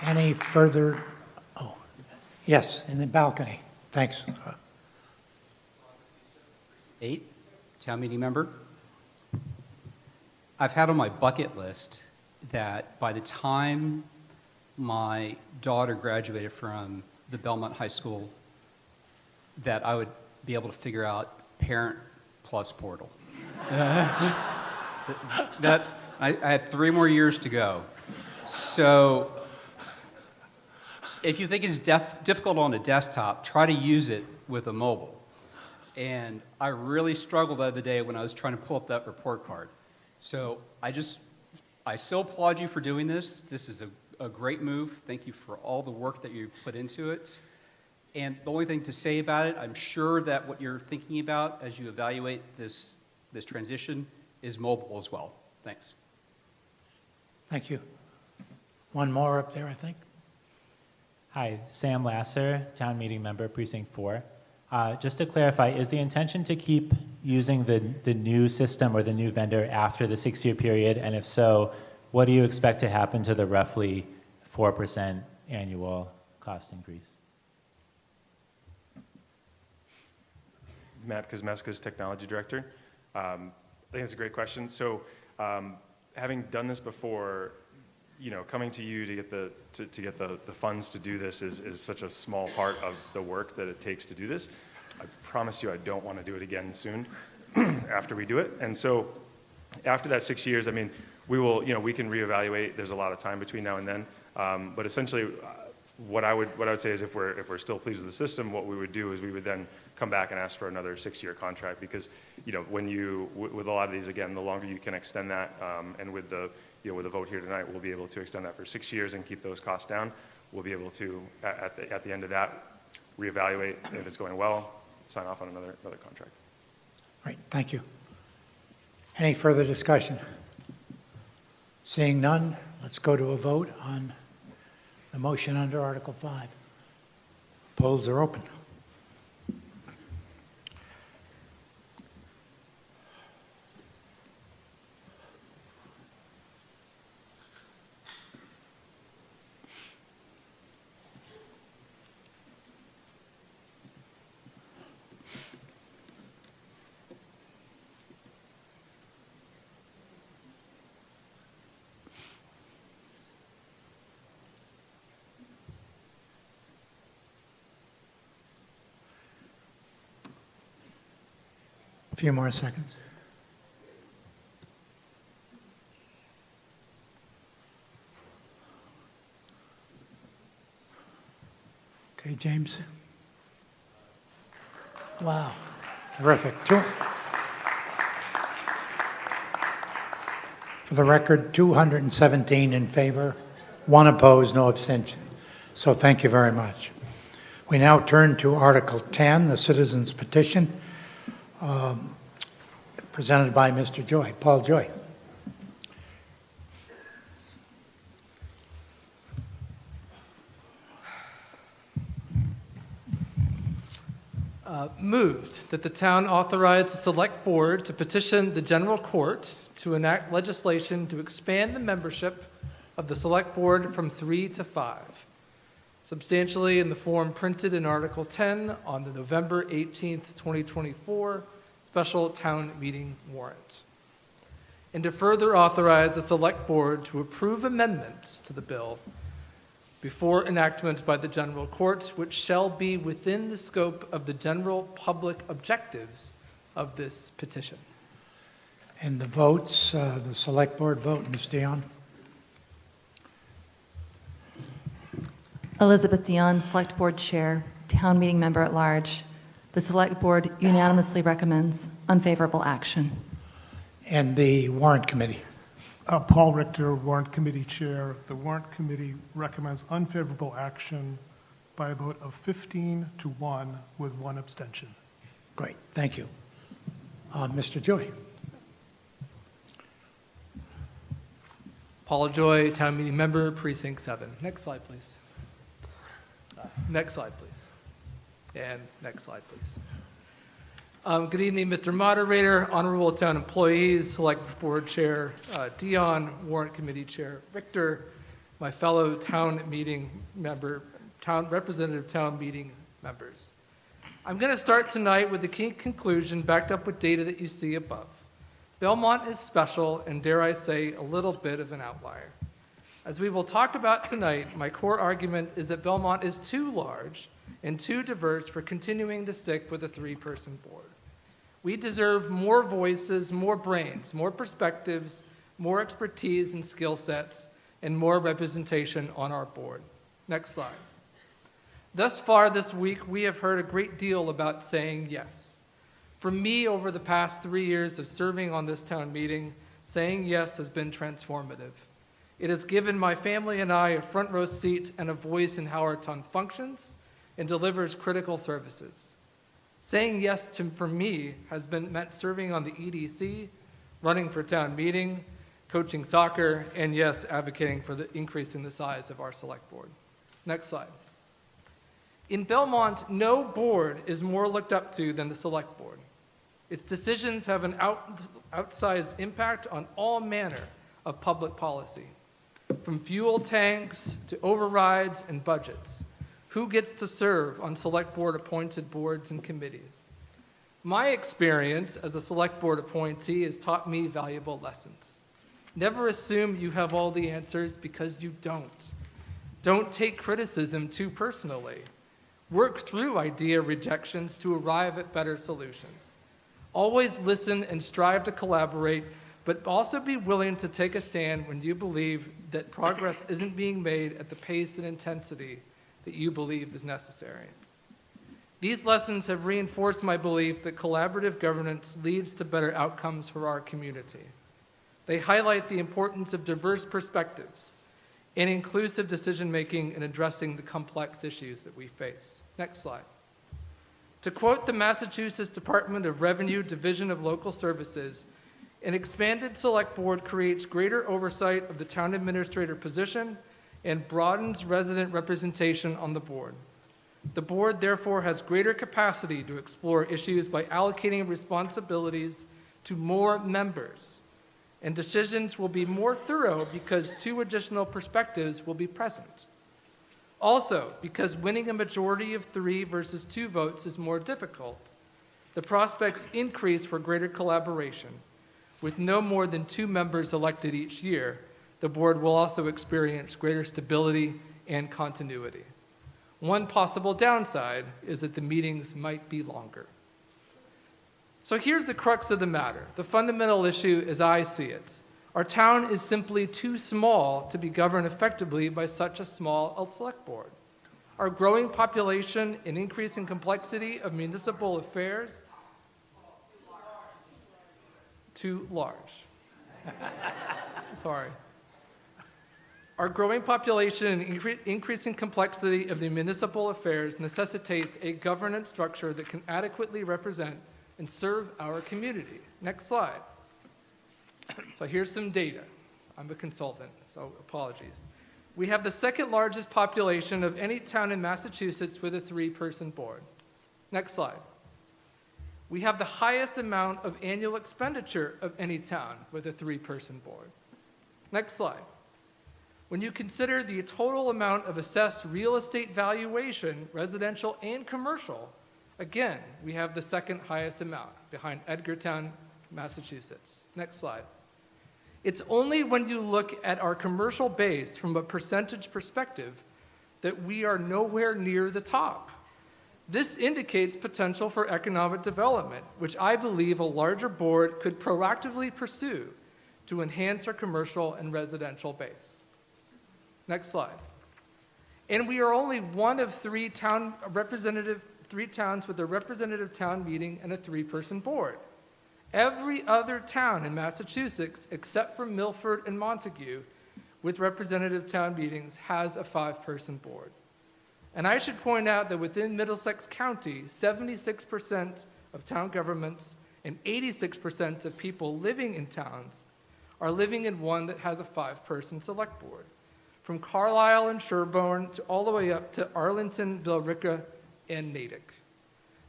Any further? Oh, yes, in the balcony. Thanks. 8, town meeting member. I've had on my bucket list that by the time my daughter graduated from the Belmont High School, that I would be able to figure out Parent Plus portal. That I had 3 more years to go. So if you think it's difficult on a desktop, try to use it with a mobile. And I really struggled the other day when I was trying to pull up that report card. So I still applaud you for doing this. This is a great move. Thank you for all the work that you put into it. And the only thing to say about it, I'm sure that what you're thinking about as you evaluate this transition is mobile as well. Thanks. Thank you. One more up there, I think. Hi, Sam Lasser, town meeting member, Precinct 4. Just to clarify, is the intention to keep using the new system or the new vendor after the 6-year period? And if so, what do you expect to happen to the roughly 4% annual cost increase? Matt Kosmeska's Technology Director. I think it's a great question. So having done this before, coming to you to get the funds to do this is such a small part of the work that it takes to do this. I promise you I don't want to do it again soon after we do it. And so after that 6 years, I mean, we can reevaluate. There's a lot of time between now and then. But essentially, what I would say is if we're still pleased with the system, what we would do is we would then come back and ask for another 6-year contract because, when with a lot of these, again, the longer you can extend that, and with the vote here tonight, we'll be able to extend that for 6 years and keep those costs down. We'll be able to, at the end of that, reevaluate if it's going well, sign off on another contract. Right, thank you. Any further discussion? Seeing none, let's go to a vote on the motion under Article 5. Polls are open. A few more seconds. Okay, James? Wow, terrific. For the record, 217 in favor, 1 opposed, no abstention. So thank you very much. We now turn to Article 10, the citizens petition, presented by Mr. Joy, Paul Joy. Moved that the town authorize the select board to petition the general court to enact legislation to expand the membership of the select board from 3 to 5, substantially in the form printed in Article 10 on the November 18th, 2024 special town meeting warrant, and to further authorize the select board to approve amendments to the bill before enactment by the general court, which shall be within the scope of the general public objectives of this petition. And the votes, the select board vote, Ms. Dion? Elizabeth Dion, Select Board Chair, Town Meeting Member at Large. The Select Board unanimously recommends unfavorable action. And the warrant committee? Paul Richter, Warrant Committee Chair. The Warrant Committee recommends unfavorable action by a vote of 15 to 1 with 1 abstention. Great, thank you. Mr. Joy? Paul Joy, Town Meeting Member, Precinct 7. Next slide, please. Next slide, please. And next slide, please. Good evening, Mr. Moderator, honorable town employees, Select Board Chair Dion, Warrant Committee Chair Richter, my fellow town meeting member, representative town meeting members. I'm going to start tonight with the key conclusion backed up with data that you see above. Belmont is special and, dare I say, a little bit of an outlier. As we will talk about tonight, my core argument is that Belmont is too large and too diverse for continuing to stick with a 3-person board. We deserve more voices, more brains, more perspectives, more expertise and skill sets, and more representation on our board. Next slide. Thus far this week, we have heard a great deal about saying yes. For me, over the past 3 years of serving on this town meeting, saying yes has been transformative. It has given my family and I a front row seat and a voice in how our town functions and delivers critical services. Saying yes for me has meant serving on the EDC, running for town meeting, coaching soccer, and yes, advocating for the increase in the size of our select board. Next slide. In Belmont, no board is more looked up to than the select board. Its decisions have an outsized impact on all manner of public policy, from fuel tanks to overrides and budgets. Who gets to serve on select board appointed boards and committees? My experience as a select board appointee has taught me valuable lessons. Never assume you have all the answers because you don't. Don't take criticism too personally. Work through idea rejections to arrive at better solutions. Always listen and strive to collaborate, but also be willing to take a stand when you believe that progress isn't being made at the pace and intensity that you believe is necessary. These lessons have reinforced my belief that collaborative governance leads to better outcomes for our community. They highlight the importance of diverse perspectives and inclusive decision-making in addressing the complex issues that we face. Next slide. To quote the Massachusetts Department of Revenue Division of Local Services, an expanded select board creates greater oversight of the town administrator position and broadens resident representation on the board. The board therefore has greater capacity to explore issues by allocating responsibilities to more members, and decisions will be more thorough because 2 additional perspectives will be present. Also, because winning a majority of 3 versus 2 votes is more difficult, the prospects increase for greater collaboration. With no more than 2 members elected each year, the board will also experience greater stability and continuity. One possible downside is that the meetings might be longer. So here's the crux of the matter, the fundamental issue as I see it. Our town is simply too small to be governed effectively by such a small select board. our growing population and increasing complexity of municipal affairs. Too large. Sorry. Our growing population and increasing complexity of the municipal affairs necessitates a governance structure that can adequately represent and serve our community. Next slide. So here's some data. I'm a consultant, so apologies. We have the second largest population of any town in Massachusetts with a 3-person board. Next slide. We have the highest amount of annual expenditure of any town with a 3-person board. Next slide. When you consider the total amount of assessed real estate valuation, residential and commercial, again, we have the second highest amount behind Edgartown, Massachusetts. Next slide. It's only when you look at our commercial base from a percentage perspective that we are nowhere near the top. This indicates potential for economic development, which I believe a larger board could proactively pursue to enhance our commercial and residential base. Next slide. And we are only one of 3 towns with a representative town meeting and a 3-person board. Every other town in Massachusetts, except for Milford and Montague, with representative town meetings, has a 5-person board. And I should point out that within Middlesex County, 76% of town governments and 86% of people living in towns are living in one that has a 5-person select board, from Carlisle and Sherborne to all the way up to Arlington, Billerica, and Natick.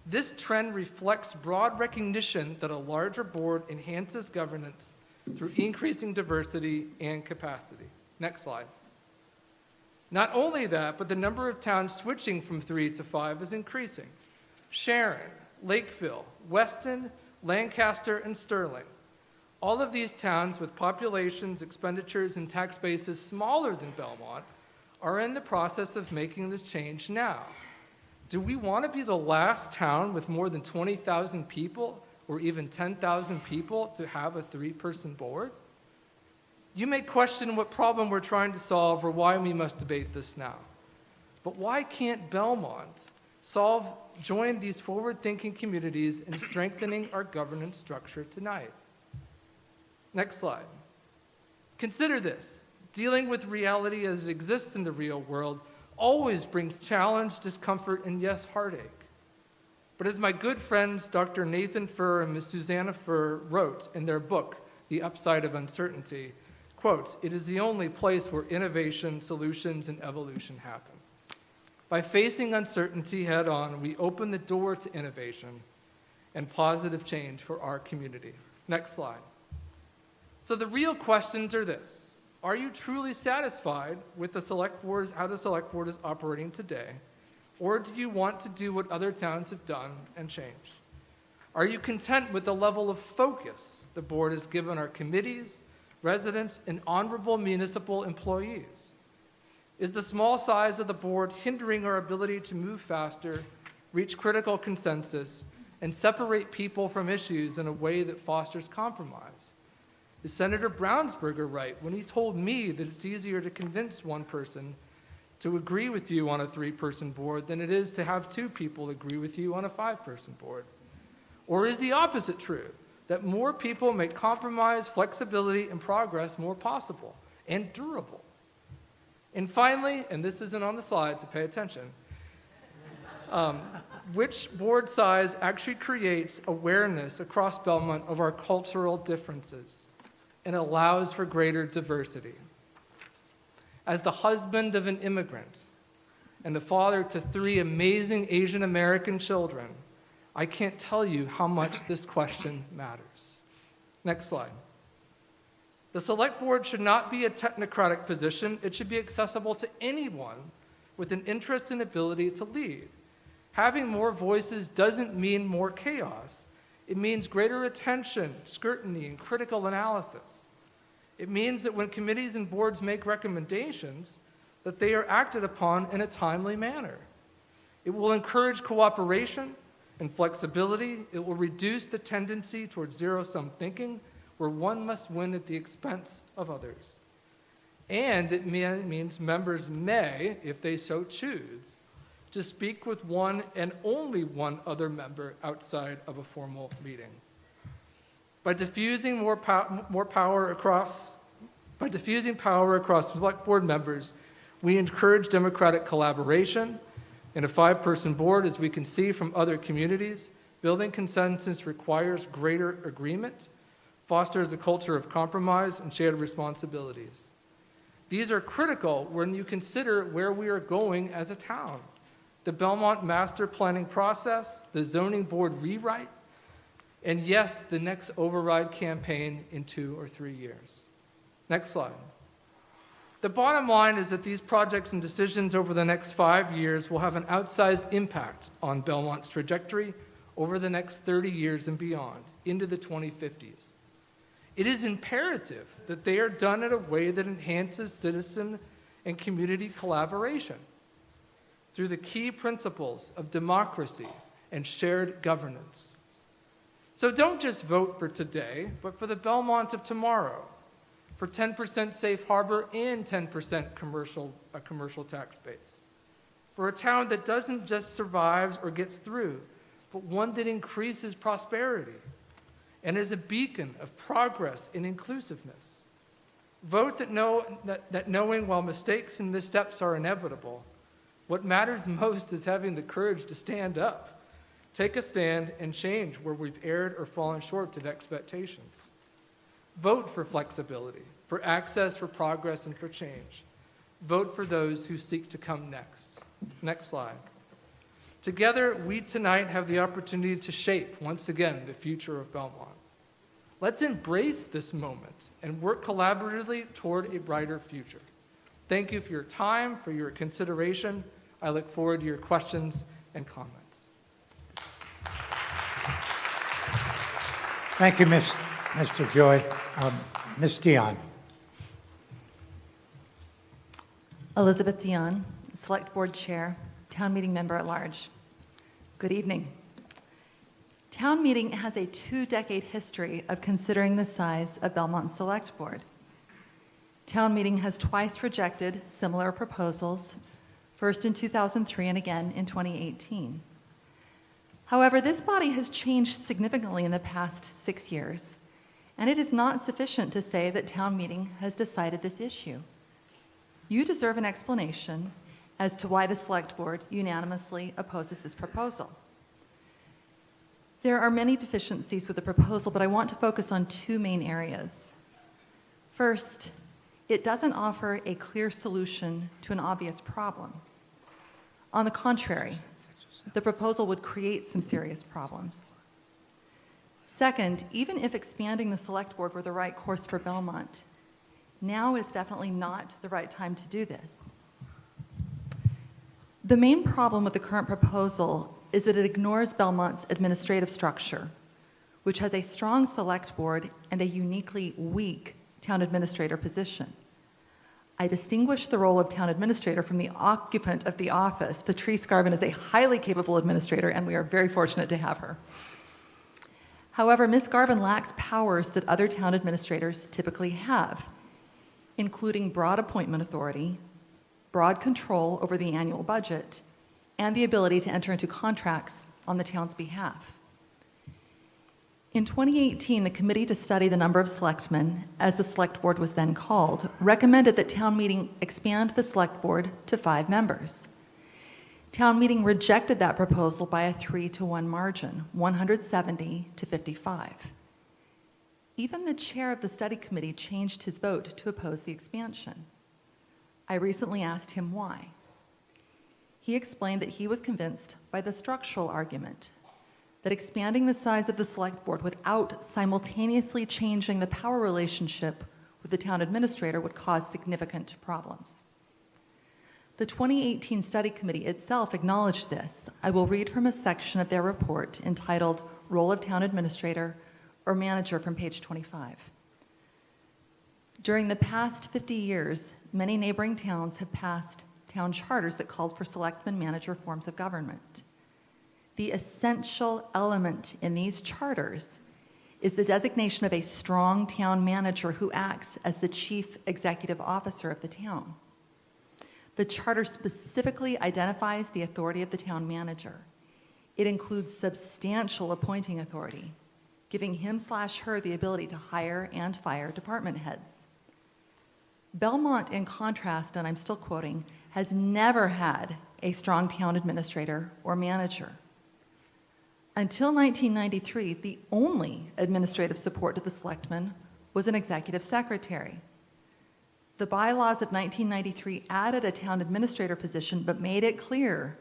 This trend reflects broad recognition that a larger board enhances governance through increasing diversity and capacity. Next slide. Not only that, but the number of towns switching from 3 to 5 is increasing. Sharon, Lakeville, Weston, Lancaster, and Sterling. All of these towns with populations, expenditures, and tax bases smaller than Belmont are in the process of making this change now. Do we want to be the last town with more than 20,000 people or even 10,000 people to have a 3-person board? You may question what problem we're trying to solve or why we must debate this now. But why can't Belmont join these forward-thinking communities in strengthening our governance structure tonight? Next slide. Consider this. Dealing with reality as it exists in the real world always brings challenge, discomfort, and yes, heartache. But as my good friends Dr. Nathan Furr and Ms. Susanna Furr wrote in their book, The Upside of Uncertainty, quote, "It is the only place where innovation, solutions, and evolution happen." By facing uncertainty head on, we open the door to innovation and positive change for our community. Next slide. So the real questions are this. Are you truly satisfied with how the select board is operating today? Or do you want to do what other towns have done and change? Are you content with the level of focus the board has given our committees, residents, and honorable municipal employees? Is the small size of the board hindering our ability to move faster, reach critical consensus, and separate people from issues in a way that fosters compromise? Is Senator Brownsberger right when he told me that it's easier to convince one person to agree with you on a 3-person board than it is to have 2 people agree with you on a 5-person board? Or is the opposite true, that more people make compromise, flexibility, and progress more possible and durable? And finally, and this isn't on the slide, so pay attention, which board size actually creates awareness across Belmont of our cultural differences and allows for greater diversity? As the husband of an immigrant and the father to 3 amazing Asian American children, I can't tell you how much this question matters. Next slide. The select board should not be a technocratic position. It should be accessible to anyone with an interest and ability to lead. Having more voices doesn't mean more chaos. It means greater attention, scrutiny, and critical analysis. It means that when committees and boards make recommendations, that they are acted upon in a timely manner. It will encourage cooperation and flexibility. It will reduce the tendency towards zero-sum thinking, where one must win at the expense of others. And it means members may, if they so choose, to speak with one and only one other member outside of a formal meeting. By diffusing power across select board members, we encourage democratic collaboration. In a 5-person board, as we can see from other communities, building consensus requires greater agreement, fosters a culture of compromise and shared responsibilities. These are critical when you consider where we are going as a town. The Belmont master planning process, the zoning board rewrite, and yes, the next override campaign in 2 or 3 years. Next slide. The bottom line is that these projects and decisions over the next 5 years will have an outsized impact on Belmont's trajectory over the next 30 years and beyond, into the 2050s. It is imperative that they are done in a way that enhances citizen and community collaboration through the key principles of democracy and shared governance. So don't just vote for today, but for the Belmont of tomorrow, for 10% safe harbor and 10% commercial tax base, for a town that doesn't just survive or gets through, but one that increases prosperity and is a beacon of progress and inclusiveness. Vote that knowing while mistakes and missteps are inevitable, what matters most is having the courage to stand up, take a stand, and change where we've erred or fallen short of expectations. Vote for flexibility, for access, for progress, and for change. Vote for those who seek to come next. Next slide. Together, we tonight have the opportunity to shape, once again, the future of Belmont. Let's embrace this moment and work collaboratively toward a brighter future. Thank you for your time, for your consideration. I look forward to your questions and comments. Thank you, Mr. Joy. Ms. Dion. Elizabeth Dion, Select Board Chair, Town Meeting Member at Large. Good evening. Town Meeting has a 2-decade history of considering the size of Belmont Select Board. Town Meeting has twice rejected similar proposals, first in 2003 and again in 2018. However, this body has changed significantly in the past 6 years, and it is not sufficient to say that Town Meeting has decided this issue. You deserve an explanation as to why the Select Board unanimously opposes this proposal. There are many deficiencies with the proposal, but I want to focus on 2 main areas. First, it doesn't offer a clear solution to an obvious problem. On the contrary, the proposal would create some serious problems. Second, even if expanding the Select Board were the right course for Belmont, now is definitely not the right time to do this. The main problem with the current proposal is that it ignores Belmont's administrative structure, which has a strong Select Board and a uniquely weak town administrator position. I distinguish the role of town administrator from the occupant of the office. Patrice Garvin is a highly capable administrator, and we are very fortunate to have her. However, Ms. Garvin lacks powers that other town administrators typically have, including broad appointment authority, broad control over the annual budget, and the ability to enter into contracts on the town's behalf. In 2018, the Committee to Study the Number of Selectmen, as the Select Board was then called, recommended that Town Meeting expand the Select Board to 5 members. Town Meeting rejected that proposal by a 3-to-1 margin, 170 to 55. Even the chair of the study committee changed his vote to oppose the expansion. I recently asked him why. He explained that he was convinced by the structural argument that expanding the size of the Select Board without simultaneously changing the power relationship with the town administrator would cause significant problems. The 2018 study committee itself acknowledged this. I will read from a section of their report entitled Role of Town Administrator or Manager from page 25. During the past 50 years, many neighboring towns have passed town charters that called for selectman manager forms of government. The essential element in these charters is the designation of a strong town manager who acts as the chief executive officer of the town. The charter specifically identifies the authority of the town manager. It includes substantial appointing authority, giving him/her the ability to hire and fire department heads. Belmont, in contrast, and I'm still quoting, has never had a strong town administrator or manager. Until 1993, the only administrative support to the selectmen was an executive secretary. The bylaws of 1993 added a town administrator position, but made it clear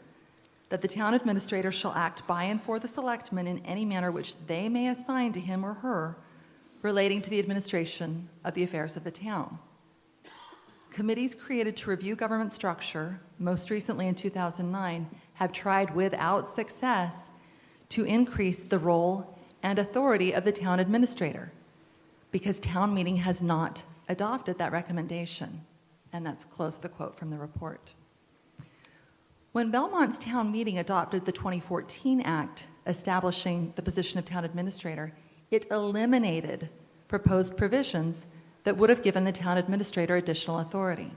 that the town administrator shall act by and for the selectmen in any manner which they may assign to him or her relating to the administration of the affairs of the town. Committees created to review government structure, most recently in 2009, have tried without success to increase the role and authority of the town administrator because town meeting has not adopted that recommendation. And that's close to the quote from the report. When Belmont's town meeting adopted the 2014 Act establishing the position of town administrator, it eliminated proposed provisions that would have given the town administrator additional authority.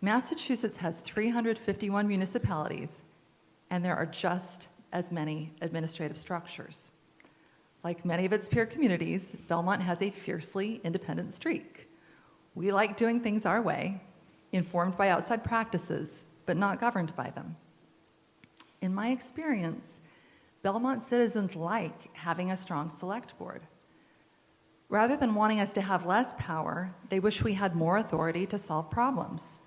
Massachusetts has 351 municipalities, and there are just as many administrative structures. Like many of its peer communities, Belmont has a fiercely independent streak. We like doing things our way, informed by outside practices, but not governed by them. In my experience, Belmont citizens like having a strong select board. Rather than wanting us to have less power, they wish we had more authority to solve problems.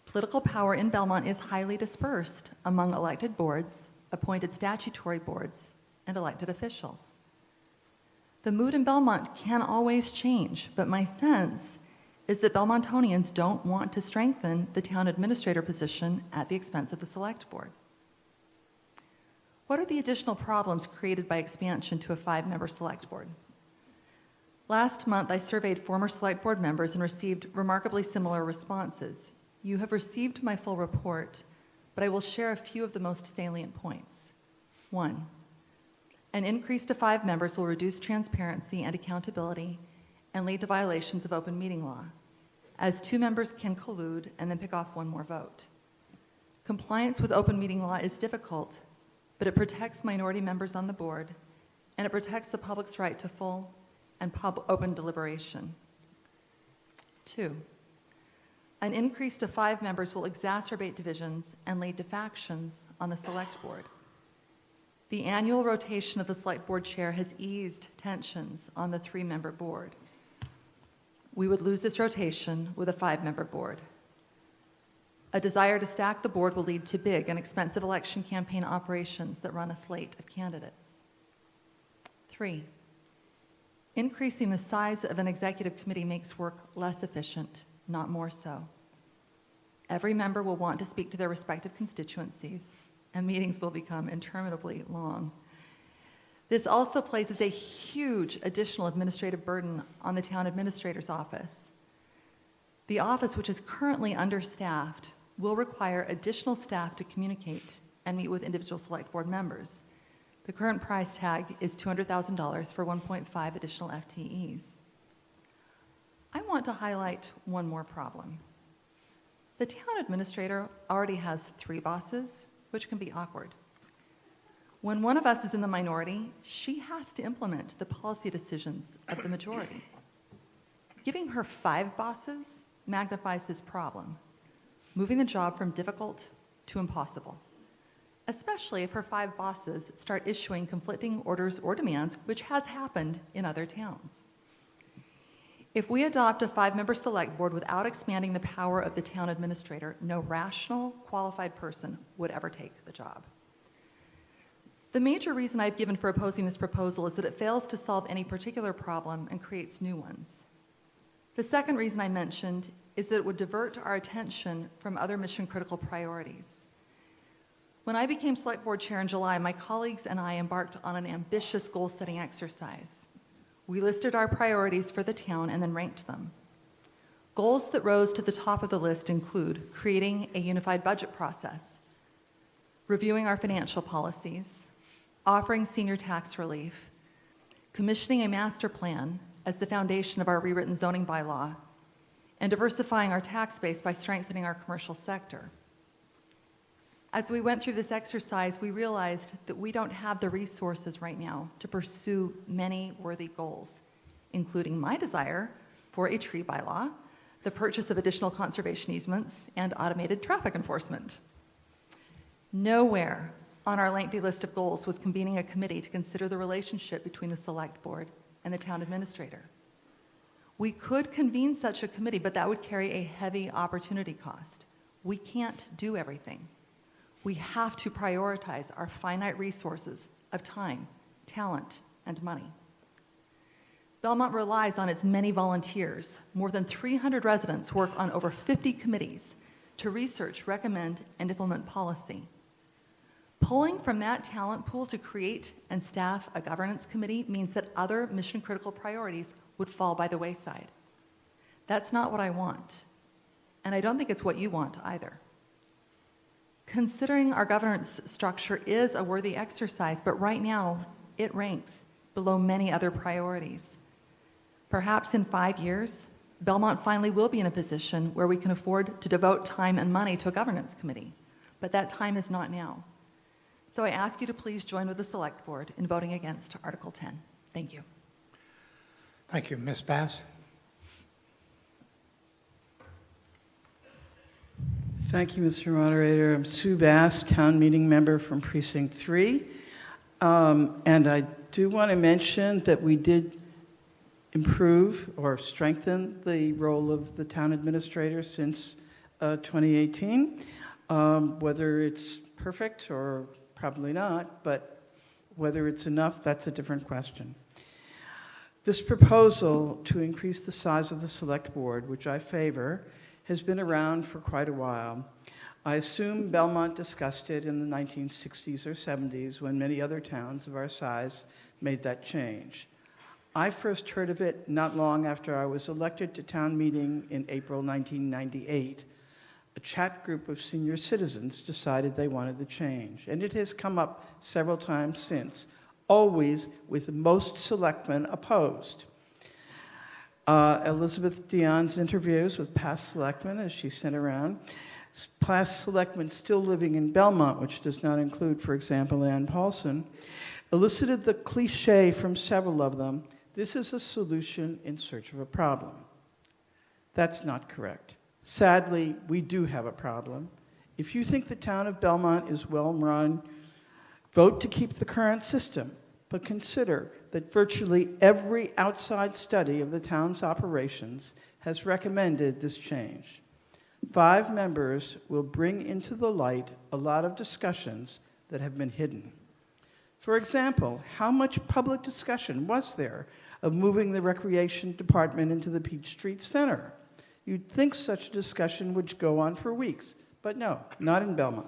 Political power in Belmont is highly dispersed among elected boards, appointed statutory boards, and elected officials. The mood in Belmont can always change, but my sense is that Belmontonians don't want to strengthen the town administrator position at the expense of the select board. What are the additional problems created by expansion to a 5-member select board? Last month, I surveyed former select board members and received remarkably similar responses. You have received my full report, but I will share a few of the most salient points. 1, an increase to 5 members will reduce transparency and accountability and lead to violations of open meeting law, as 2 members can collude and then pick off one more vote. Compliance with open meeting law is difficult, but it protects minority members on the board, and it protects the public's right to full and open deliberation. 2, an increase to 5 members will exacerbate divisions and lead to factions on the select board. The annual rotation of the select board chair has eased tensions on the 3-member board. We would lose this rotation with a 5-member board. A desire to stack the board will lead to big and expensive election campaign operations that run a slate of candidates. 3, increasing the size of an executive committee makes work less efficient, not more so. Every member will want to speak to their respective constituencies, and meetings will become interminably long. This also places a huge additional administrative burden on the town administrator's office. The office, which is currently understaffed, will require additional staff to communicate and meet with individual select board members. The current price tag is $200,000 for 1.5 additional FTEs. I want to highlight one more problem. The town administrator already has 3 bosses, which can be awkward. When one of us is in the minority, she has to implement the policy decisions of the majority. Giving her 5 bosses magnifies this problem, moving the job from difficult to impossible, especially if her 5 bosses start issuing conflicting orders or demands, which has happened in other towns. If we adopt a 5-member select board without expanding the power of the town administrator, no rational, qualified person would ever take the job. The major reason I've given for opposing this proposal is that it fails to solve any particular problem and creates new ones. The second reason I mentioned is that it would divert our attention from other mission-critical priorities. When I became select board chair in July, my colleagues and I embarked on an ambitious goal-setting exercise. We listed our priorities for the town and then ranked them. Goals that rose to the top of the list include creating a unified budget process, reviewing our financial policies, offering senior tax relief, commissioning a master plan as the foundation of our rewritten zoning bylaw, and diversifying our tax base by strengthening our commercial sector. As we went through this exercise, we realized that we don't have the resources right now to pursue many worthy goals, including my desire for a tree bylaw, the purchase of additional conservation easements, and automated traffic enforcement. Nowhere on our lengthy list of goals was convening a committee to consider the relationship between the select board and the town administrator. We could convene such a committee, but that would carry a heavy opportunity cost. We can't do everything. We have to prioritize our finite resources of time, talent, and money. Belmont relies on its many volunteers. More than 300 residents work on over 50 committees to research, recommend, and implement policy. Pulling from that talent pool to create and staff a governance committee means that other mission-critical priorities would fall by the wayside. That's not what I want, and I don't think it's what you want either. Considering our governance structure is a worthy exercise, but right now it ranks below many other priorities. Perhaps in 5 years, Belmont finally will be in a position where we can afford to devote time and money to a governance committee, but that time is not now. So I ask you to please join with the Select Board in voting against Article 10. Thank you. Thank you. Ms. Bass? Thank you, Mr. Moderator. I'm Sue Bass, town meeting member from Precinct 3. And I do want to mention that we did improve or strengthen the role of the town administrator since 2018. Whether it's perfect or probably not, but whether it's enough, that's a different question. This proposal to increase the size of the select board, which I favor, has been around for quite a while. I assume Belmont discussed it in the 1960s or 70s when many other towns of our size made that change. I first heard of it not long after I was elected to town meeting in April 1998. A chat group of senior citizens decided they wanted the change, and it has come up several times since, always with most selectmen opposed. Elizabeth Dion's interviews with past selectmen, as she sent around, past selectmen still living in Belmont, which does not include, for example, Ann Paulson, elicited the cliche from several of them, this is a solution in search of a problem. That's not correct. Sadly, we do have a problem. If you think the town of Belmont is well run, vote to keep the current system, but consider that virtually every outside study of the town's operations has recommended this change. 5 members will bring into the light a lot of discussions that have been hidden. For example, how much public discussion was there of moving the recreation department into the Peach Street Center? You'd think such a discussion would go on for weeks, but no, not in Belmont.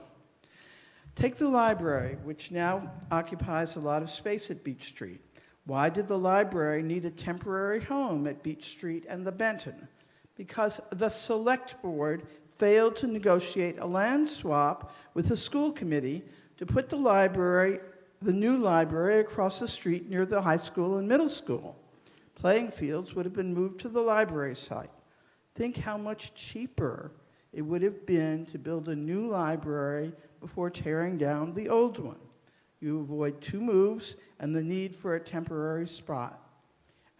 Take the library, which now occupies a lot of space at Beach Street. Why did the library need a temporary home at Beach Street and the Benton? Because the select board failed to negotiate a land swap with the school committee to put the new library across the street near the high school and middle school. Playing fields would have been moved to the library site. Think how much cheaper it would have been to build a new library before tearing down the old one. You avoid 2 moves and the need for a temporary spot.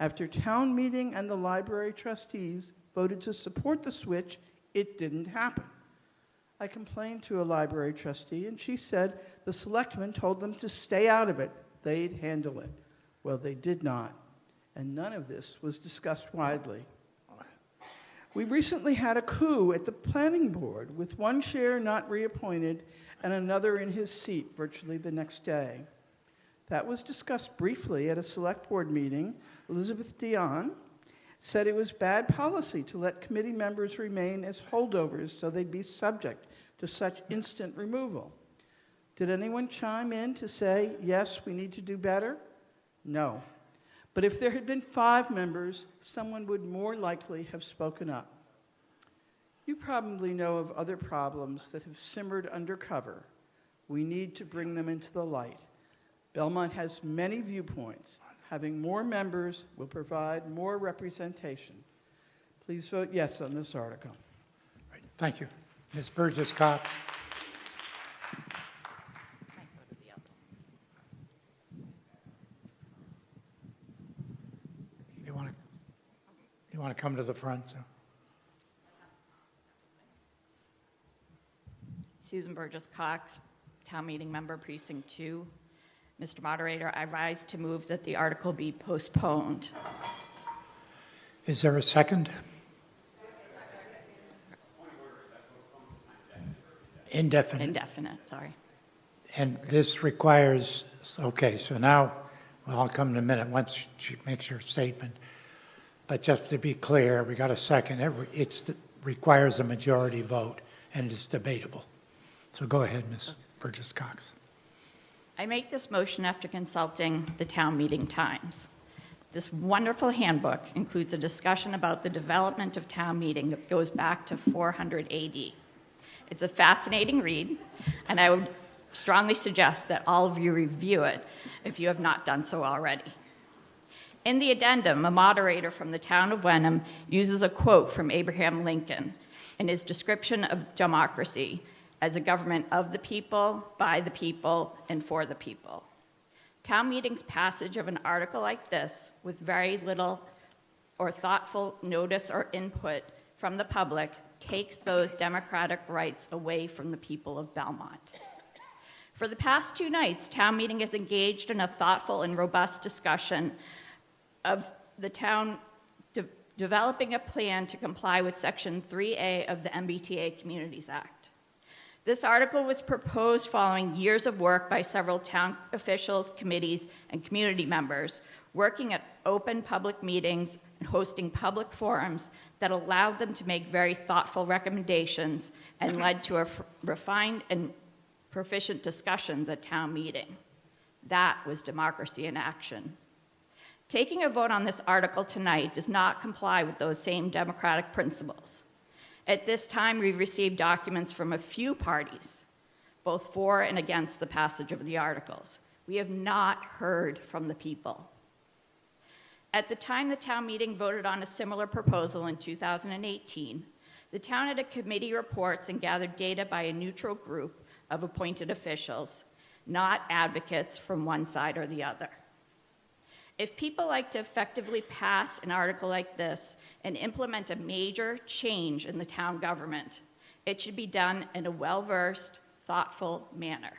After town meeting and the library trustees voted to support the switch, it didn't happen. I complained to a library trustee and she said the selectmen told them to stay out of it. They'd handle it. Well, they did not. And none of this was discussed widely. We recently had a coup at the planning board with 1 chair not reappointed and another in his seat virtually the next day. That was discussed briefly at a select board meeting. Elizabeth Dion said it was bad policy to let committee members remain as holdovers so they'd be subject to such instant removal. Did anyone chime in to say, yes, we need to do better? No. But if there had been 5 members, someone would more likely have spoken up. You probably know of other problems that have simmered undercover. We need to bring them into the light. Belmont has many viewpoints. Having more members will provide more representation. Please vote yes on this article. Thank you. Ms. Burgess Cox? You want to come to the front? So. Susan Burgess Cox, Town Meeting Member, Precinct 2. Mr. Moderator, I rise to move that the article be postponed. Is there a second? Indefinite. Indefinite, sorry. And this requires, okay, so now, well, I'll come in a minute once she makes her statement. But just to be clear, we got a second. It requires a majority vote, and it's debatable. So go ahead, Ms. Burgess Cox. I make this motion after consulting the Town Meeting Times. This wonderful handbook includes a discussion about the development of town meeting that goes back to 400 AD. It's a fascinating read, and I would strongly suggest that all of you review it if you have not done so already. In the addendum, a moderator from the town of Wenham uses a quote from Abraham Lincoln in his description of democracy as a government of the people, by the people, and for the people. Town meeting's passage of an article like this, with very little or thoughtful notice or input from the public, takes those democratic rights away from the people of Belmont. For the past 2 nights, town meeting has engaged in a thoughtful and robust discussion of the town developing a plan to comply with Section 3A of the MBTA Communities Act. This article was proposed following years of work by several town officials, committees, and community members, working at open public meetings and hosting public forums that allowed them to make very thoughtful recommendations and led to a refined and proficient discussions at town meeting. That was democracy in action. Taking a vote on this article tonight does not comply with those same democratic principles. At this time, we've received documents from a few parties, both for and against the passage of the articles. We have not heard from the people. At the time the town meeting voted on a similar proposal in 2018, the town had a committee reports and gathered data by a neutral group of appointed officials, not advocates from one side or the other. If people like to effectively pass an article like this and implement a major change in the town government, it should be done in a well-versed, thoughtful manner,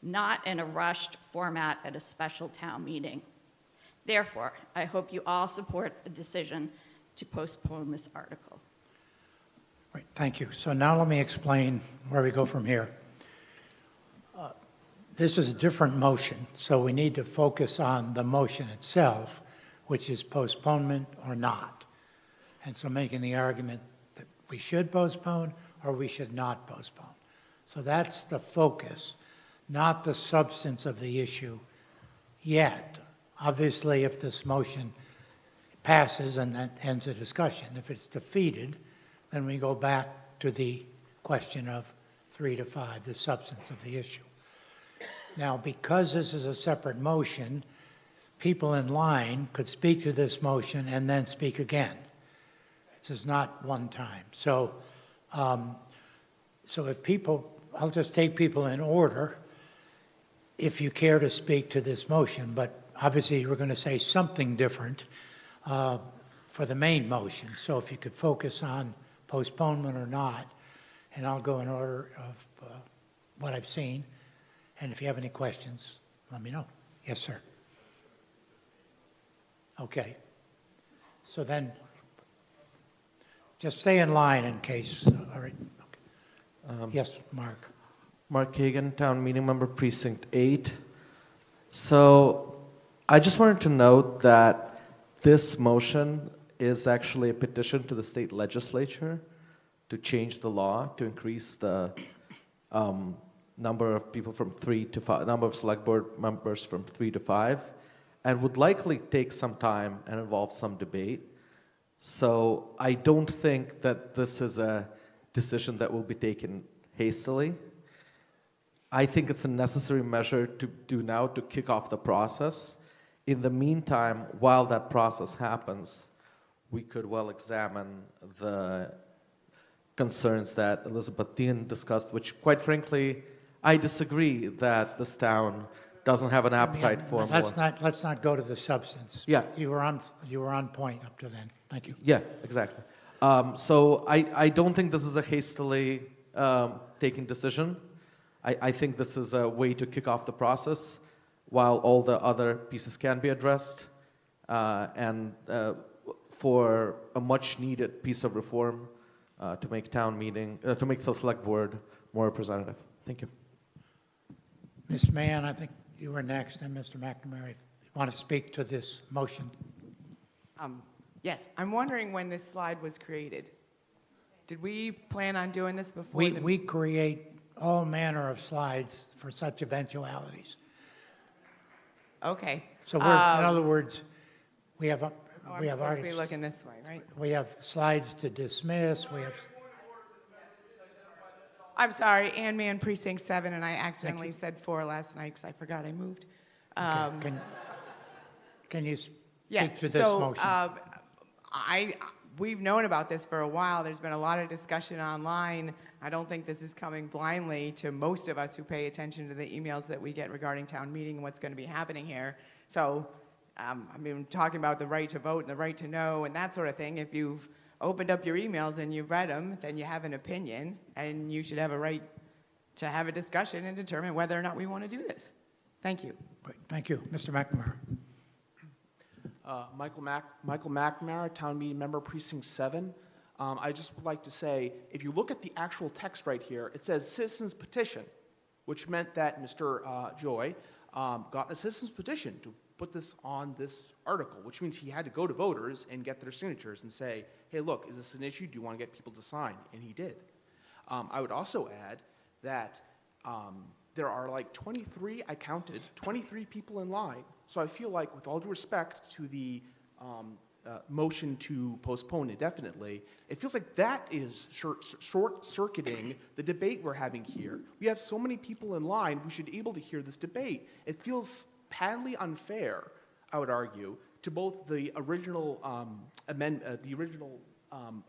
not in a rushed format at a special town meeting. Therefore, I hope you all support the decision to postpone this article. Right, thank you. So now let me explain where we go from here. This is a different motion, so we need to focus on the motion itself, which is postponement or not. And so making the argument that we should postpone or we should not postpone. So that's the focus, not the substance of the issue yet. Obviously, if this motion passes and that ends the discussion. If it's defeated, then we go back to the question of 3 to 5, the substance of the issue. Now, because this is a separate motion, people in line could speak to this motion and then speak again. This is not one time. So if people, I'll just take people in order if you care to speak to this motion, but obviously you're going to say something different for the main motion. So if you could focus on postponement or not, and I'll go in order of what I've seen. And if you have any questions, let me know. Yes, sir. Okay. So then, just stay in line in case. All right. Okay. Yes, Mark. Mark Kagan, Town Meeting Member, Precinct 8. So I just wanted to note that this motion is actually a petition to the state legislature to change the law to increase the number of people from 3 to 5, number of select board members from 3 to 5, and would likely take some time and involve some debate. So I don't think that this is a decision that will be taken hastily. I think it's a necessary measure to do now to kick off the process. In the meantime, while that process happens, we could well examine the concerns that Elizabeth Dean discussed, which quite frankly, I disagree that this town doesn't have an appetite for more. Let's not go to the substance. Yeah. You were on point up to then. Thank you. Yeah, exactly. So I don't think this is a hastily taken decision. I think this is a way to kick off the process while all the other pieces can be addressed, and for a much needed piece of reform to make to make the select board more representative. Thank you. Ms. Mann, I think you were next, and Mr. McNamara, if you want to speak to this motion. Yes, I'm wondering when this slide was created. Did we plan on doing this before? We create all manner of slides for such eventualities. Okay. So in other words, we have I'm supposed to be looking this way, right? We have slides to dismiss. I'm sorry, Ann Mann, Precinct 7, and I accidentally said 4 last night because I forgot I moved. Can you speak Yes, to this motion? We've known about this for a while. There's been a lot of discussion online. I don't think this is coming blindly to most of us who pay attention to the emails that we get regarding town meeting and what's going to be happening here. So, talking about the right to vote and the right to know and that sort of thing, if you've opened up your emails and you've read them, then you have an opinion, and you should have a right to have a discussion and determine whether or not we want to do this. Thank you. Great. Thank you. Mr. McNamara. Michael McNamara, Town Meeting Member, Precinct 7. I just would like to say, if you look at the actual text right here, it says citizens petition, which meant that Mr. Joy got a citizens petition to put this on this article, which means he had to go to voters and get their signatures and say, hey, look, is this an issue? Do you want to get people to sign? And he did. I would also add that there are like 23, I counted, 23 people in line. So I feel like, with all due respect to the motion to postpone indefinitely, it feels like that is short-circuiting the debate we're having here. We have so many people in line, we should be able to hear this debate. It feels patently unfair, I would argue, to both the original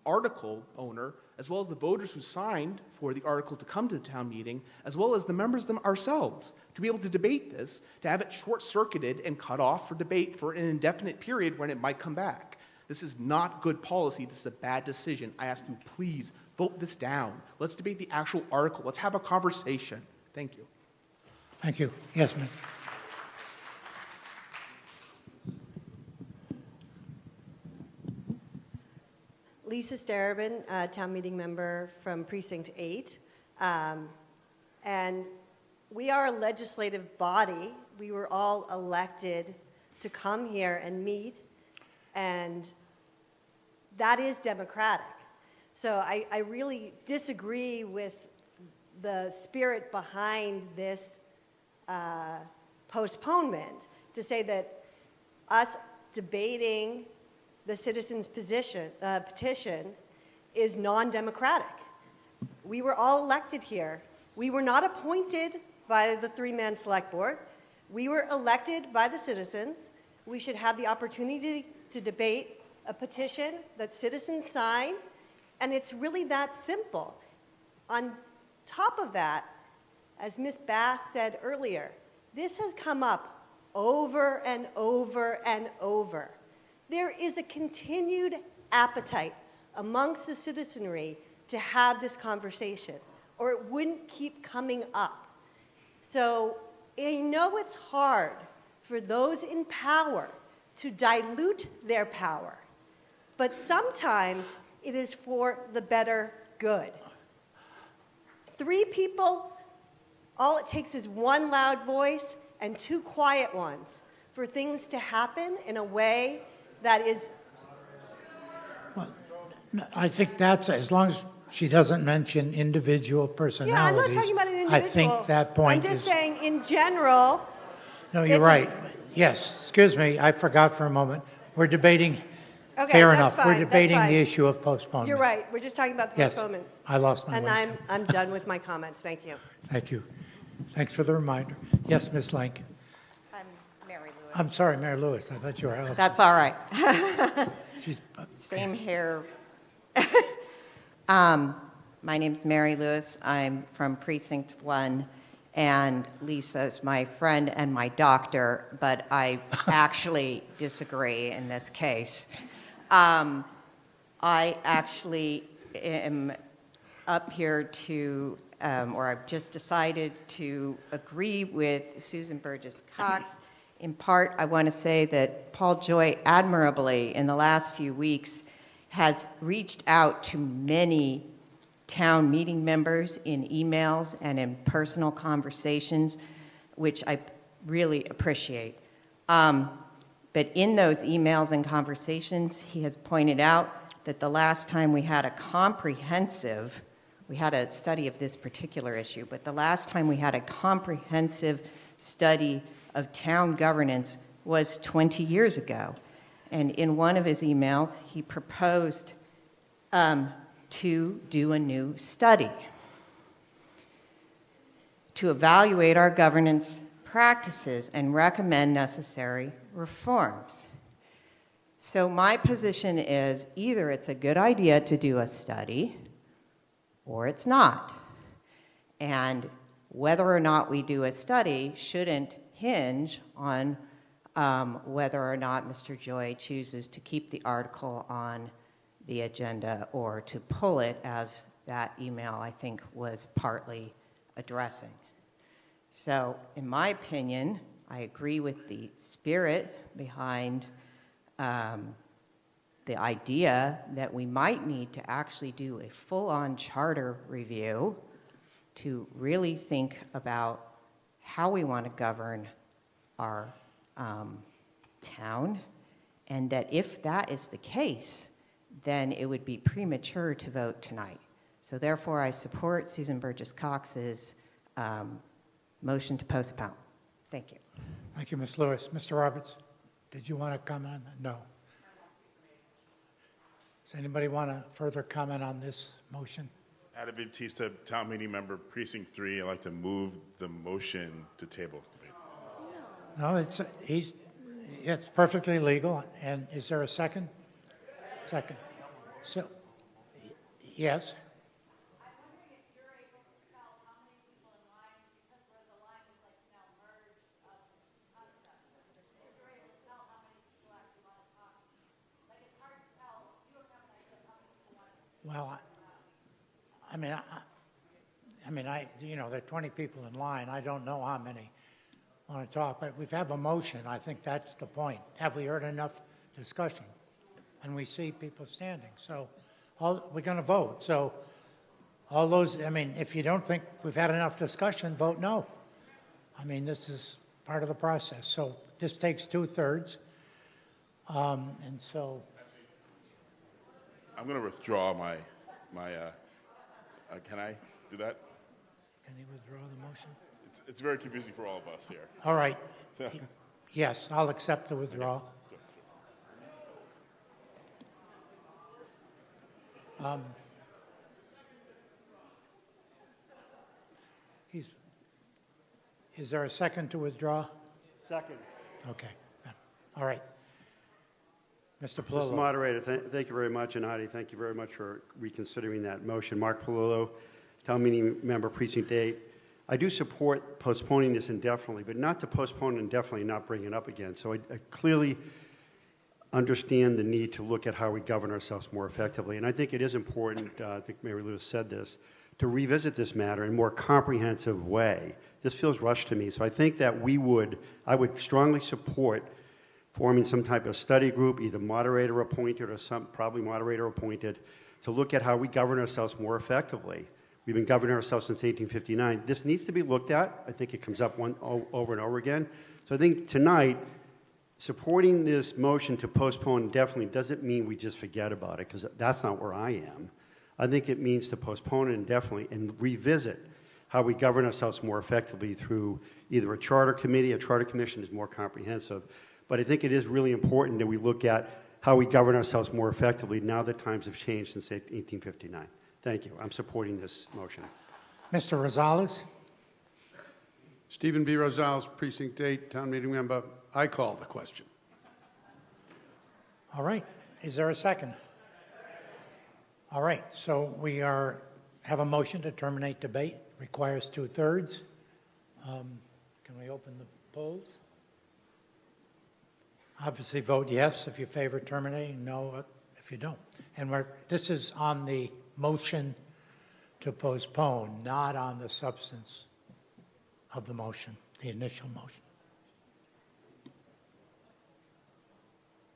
article owner, as well as the voters who signed for the article to come to the town meeting, as well as the members ourselves, to be able to debate this, to have it short-circuited and cut off for debate for an indefinite period when it might come back. This is not good policy. This is a bad decision. I ask you, please vote this down. Let's debate the actual article. Let's have a conversation. Thank you. Thank you. Yes, ma'am. Lisa Starobin, Town Meeting Member from Precinct 8. And we are a legislative body. We were all elected to come here and meet, and that is democratic. So I really disagree with the spirit behind this postponement, to say that us debating the citizens' petition is non-democratic. We were all elected here. We were not appointed by the three-man select board. We were elected by the citizens. We should have the opportunity to debate a petition that citizens signed, and it's really that simple. On top of that, as Ms. Bass said earlier, this has come up over and over and over. There is a continued appetite amongst the citizenry to have this conversation, or it wouldn't keep coming up. So I know it's hard for those in power to dilute their power, but sometimes it is for the better good. 3 people, all it takes is 1 loud voice and 2 quiet ones for things to happen in a way that is... Well, I think that's, as long as she doesn't mention individual personalities. Yeah, I'm not talking about an individual. I think that point I'm just is... saying, in general... No, you're right. Yes, excuse me, I forgot for a moment. We're debating... Okay, fair that's enough. fine, We're debating that's the fine. issue of postponement. You're right. We're just talking about the Yes, postponement. I lost my And way. I'm done with my comments. Thank you. Thank you. Thanks for the reminder. Yes, Ms. Lank. I'm Mary Lewis. I'm sorry, Mayor Lewis. I thought you were Allison. That's all right. She's, Same here. My name's Mary Lewis. I'm from Precinct 1, and Lisa's my friend and my doctor, but I actually disagree in this case. I actually am up here to, or I've just decided to agree with Susan Burgess Cox. In part, I want to say that Paul Joy admirably in the last few weeks has reached out to many town meeting members in emails and in personal conversations, which I really appreciate. But in those emails and conversations, he has pointed out that the last time we had a comprehensive, we had a study of this particular issue, but the last time we had a comprehensive study of town governance was 20 years ago. And in one of his emails, he proposed to do a new study to evaluate our governance practices and recommend necessary reforms. So my position is either it's a good idea to do a study or it's not. And whether or not we do a study shouldn't hinge on whether or not Mr. Joy chooses to keep the article on the agenda or to pull it, as that email, I think, was partly addressing. So, in my opinion, I agree with the spirit behind the idea that we might need to actually do a full-on charter review to really think about how we want to govern our town, and that if that is the case, then it would be premature to vote tonight. So therefore, I support Susan Burgess Cox's motion to postpone. Thank you. thank you, Ms. Lewis. Mr. Roberts, did you want to comment on that? No. Does anybody want to further comment on this motion? Adam Baptista, Town Meeting Member, Precinct 3. I'd like to move the motion to table debate. No, it's perfectly legal. And is there a second? Second. So, yes. Well, there are 20 people in line. I don't know how many want to talk, but we have a motion. I think that's the point. Have we heard enough discussion? And we see people standing. So we're going to vote. So all those, if you don't think we've had enough discussion, vote no. This is part of the process. So this takes 2/3. And so. I'm going to withdraw my can I do that? Can he withdraw the motion? It's very confusing for all of us here. All right. Yes, I'll accept the withdrawal. Is there a second to withdraw? Second. Okay. All right. Mr. Palullo. Mr. Moderator, thank you very much, and Heidi, thank you very much for reconsidering that motion. Mark Palullo, Town Meeting Member, Precinct 8. I do support postponing this indefinitely, but not to postpone indefinitely and not bring it up again. So I clearly understand the need to look at how we govern ourselves more effectively. And I think it is important, I think Mary Lewis said this, to revisit this matter in a more comprehensive way. This feels rushed to me. So I think that I would strongly support forming some type of study group, either moderator appointed or probably moderator appointed, to look at how we govern ourselves more effectively. We've been governing ourselves since 1859. This needs to be looked at. I think it comes up over and over again. So I think tonight, supporting this motion to postpone indefinitely doesn't mean we just forget about it, because that's not where I am. I think it means to postpone it indefinitely and revisit how we govern ourselves more effectively through either a charter committee. A charter commission is more comprehensive. But I think it is really important that we look at how we govern ourselves more effectively now that times have changed since 1859. Thank you. I'm supporting this motion. Mr. Rosales. Stephen B. Rosales, Precinct 8, Town Meeting Member. I call the question. All right. Is there a second? All right, so have a motion to terminate debate, requires 2/3. Can we open the polls? Obviously vote yes if you favor terminating, no if you don't. And this is on the motion to postpone, not on the substance of the motion, the initial motion.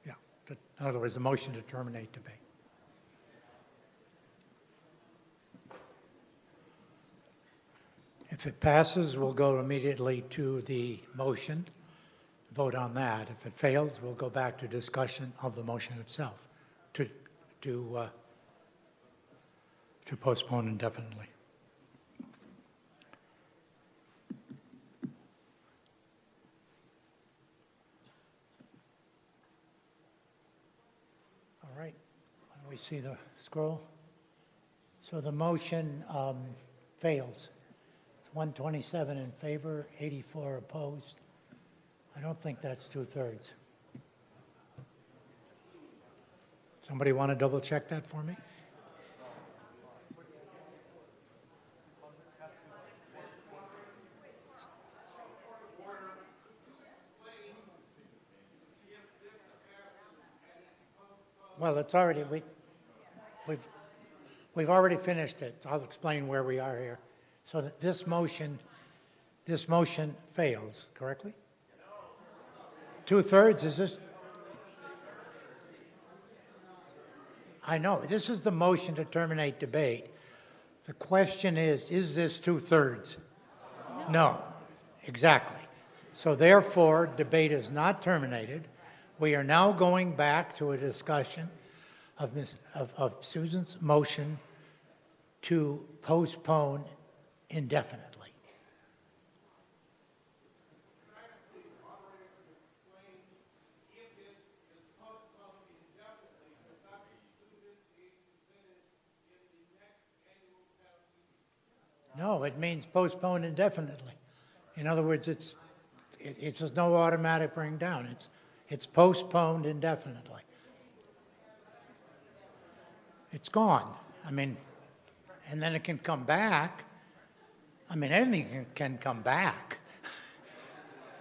Yeah, in other words, the motion to terminate debate. If it passes, we'll go immediately to the motion, vote on that. If it fails, we'll go back to discussion of the motion itself to postpone indefinitely. All right, why don't we see the scroll? So the motion fails. 127 in favor, 84 opposed. I don't think that's 2/3. Somebody want to double check that for me? Well, it's already, we've already finished it. I'll explain where we are here. So that this motion fails, correctly? 2/3, is this? I know, this is the motion to terminate debate. The question is this 2/3? No, exactly. So therefore, debate is not terminated. We are now going back to a discussion of Susan's motion to postpone indefinitely. No, it means postpone indefinitely. In other words, it's no automatic bring down. It's postponed indefinitely. It's gone. I mean, and then it can come back. I mean, anything can come back.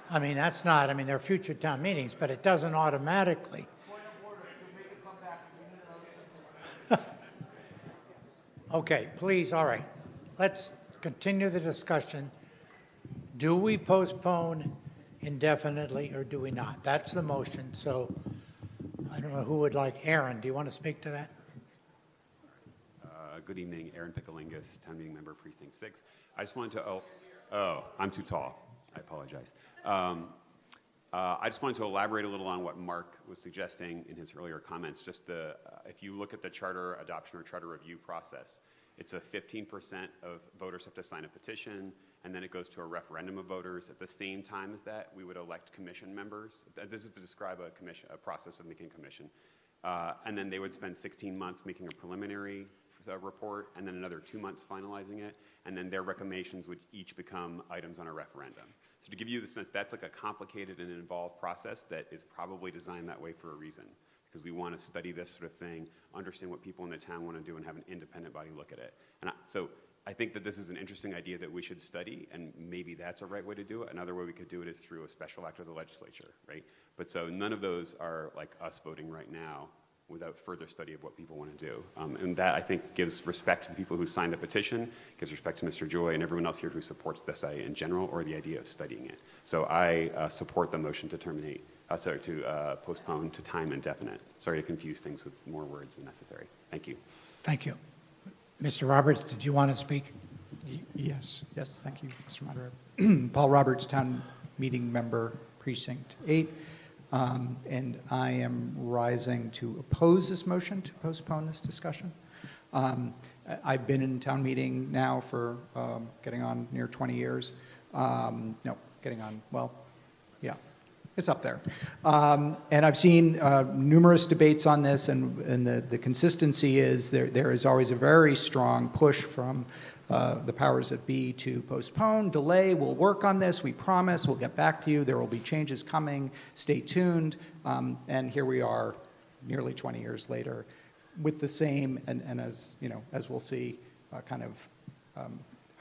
I mean, that's not, I mean, there are future town meetings, but it doesn't automatically. Okay, please, all right. Let's continue the discussion. Do we postpone indefinitely or do we not? That's the motion. So I don't know who would like. Aaron, do you want to speak to that? Good evening, Aaron Picklingus, Town Meeting Member, Precinct 6. I just wanted to, I'm too tall. I apologize. I just wanted to elaborate a little on what Mark was suggesting in his earlier comments. Just if you look at the charter adoption or charter review process, it's a 15% of voters have to sign a petition, and then it goes to a referendum of voters. At the same time as that, we would elect commission members. This is to describe a process of making a commission. And then they would spend 16 months making a preliminary report, and then another 2 months finalizing it, and then their recommendations would each become items on a referendum. So to give you the sense, that's like a complicated and involved process that is probably designed that way for a reason, because we want to study this sort of thing, understand what people in the town want to do, and have an independent body look at it. And so I think that this is an interesting idea that we should study, and maybe that's a right way to do it. Another way we could do it is through a special act of the legislature, right? But so none of those are like us voting right now without further study of what people want to do. And that, I think, gives respect to the people who signed the petition, gives respect to Mr. Joy and everyone else here who supports this idea in general, or the idea of studying it. So I support the motion to postpone to time indefinite. Sorry to confuse things with more words than necessary. Thank you. Thank you. Mr. Roberts, did you want to speak? Yes, thank you, Mr. Moderator. Paul Roberts, Town Meeting Member, Precinct 8. And I am rising to oppose this motion to postpone this discussion. I've been in town meeting now for getting on near 20 years. It's up there. And I've seen numerous debates on this, and the consistency is there is always a very strong push from the powers that be to postpone, delay. We'll work on this. We promise. We'll get back to you. There will be changes coming. Stay tuned. And here we are nearly 20 years later with the same, and as, as we'll see, kind of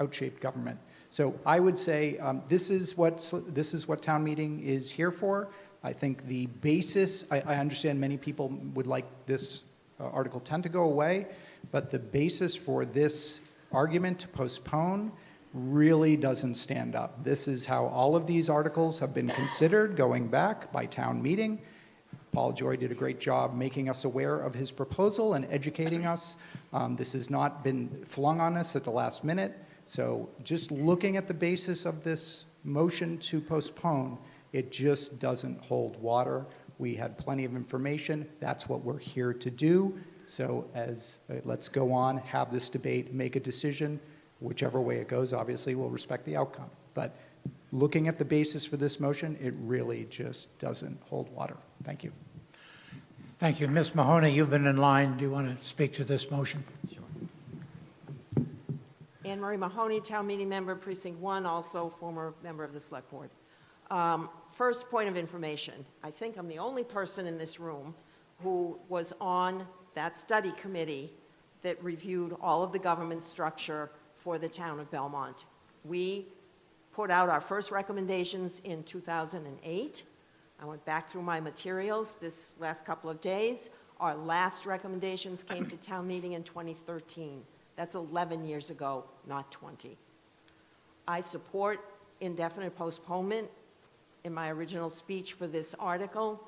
out-shaped government. So I would say this is what town meeting is here for. I think the basis, I understand many people would like this Article 10 to go away, but the basis for this argument to postpone really doesn't stand up. This is how all of these articles have been considered going back by town meeting. Paul Joy did a great job making us aware of his proposal and educating us. This has not been flung on us at the last minute. So just looking at the basis of this motion to postpone, it just doesn't hold water. We had plenty of information. That's what we're here to do. So let's go on, have this debate, make a decision. Whichever way it goes, obviously, we'll respect the outcome. But looking at the basis for this motion, it really just doesn't hold water. Thank you. Thank you. Ms. Mahoney, you've been in line. Do you want to speak to this motion? Anne Marie Mahoney, Town Meeting Member, Precinct 1, also former member of the Select Board. First point of information. I think I'm the only person in this room who was on that study committee that reviewed all of the government structure for the town of Belmont. We put out our first recommendations in 2008. I went back through my materials this last couple of days. Our last recommendations came to town meeting in 2013. That's 11 years ago, not 20. I support indefinite postponement in my original speech for this article,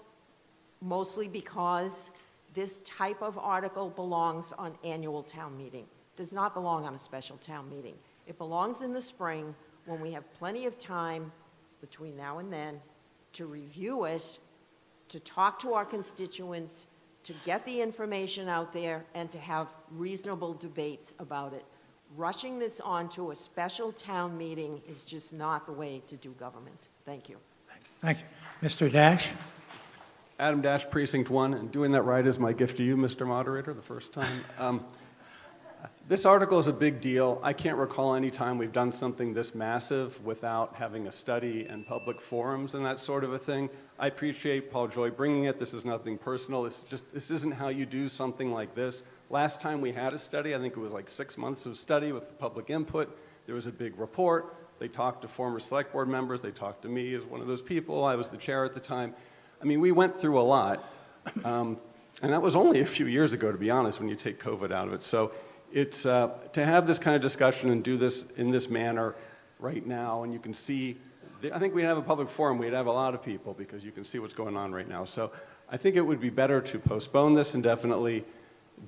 mostly because this type of article belongs on annual town meeting. It does not belong on a special town meeting. It belongs in the spring when we have plenty of time between now and then to review it, to talk to our constituents, to get the information out there, and to have reasonable debates about it. Rushing this onto a special town meeting is just not the way to do government. Thank you. Thank you. Mr. Dash? Adam Dash, Precinct 1, and doing that right is my gift to you, Mr. Moderator, the first time. This article is a big deal. I can't recall any time we've done something this massive without having a study and public forums and that sort of a thing. I appreciate Paul Joy bringing it. This is nothing personal. This isn't how you do something like this. Last time we had a study, I think it was like 6 months of study with public input. There was a big report. They talked to former select board members. They talked to me as one of those people. I was the chair at the time. I mean, we went through a lot. And that was only a few years ago, to be honest, when you take COVID out of it. So it's to have this kind of discussion and do this in this manner right now, and you can see, I think we'd have a public forum, we'd have a lot of people because you can see what's going on right now. So I think it would be better to postpone this and definitely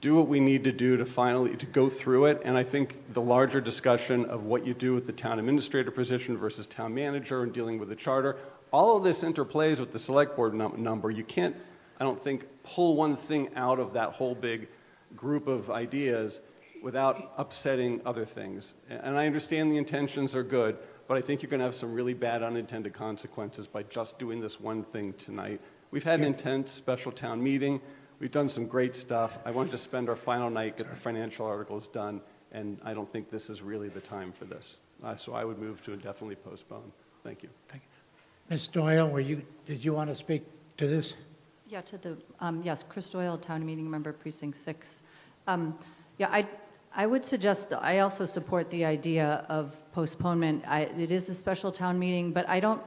do what we need to do to go through it. And I think the larger discussion of what you do with the town administrator position versus town manager and dealing with the charter, all of this interplays with the select board number. You can't, I don't think, pull one thing out of that whole big group of ideas without upsetting other things. And I understand the intentions are good, but I think you're going to have some really bad unintended consequences by just doing this one thing tonight. We've had an intense special town meeting. We've done some great stuff. I wanted to spend our final night, get the financial articles done, and I don't think this is really the time for this. So I would move to indefinitely postpone. Thank you. Thank you. Ms. Doyle, did you want to speak to this? Yeah, to the, yes, Chris Doyle, Town Meeting Member, Precinct 6. I would suggest, I also support the idea of postponement. It is a special town meeting, but I don't,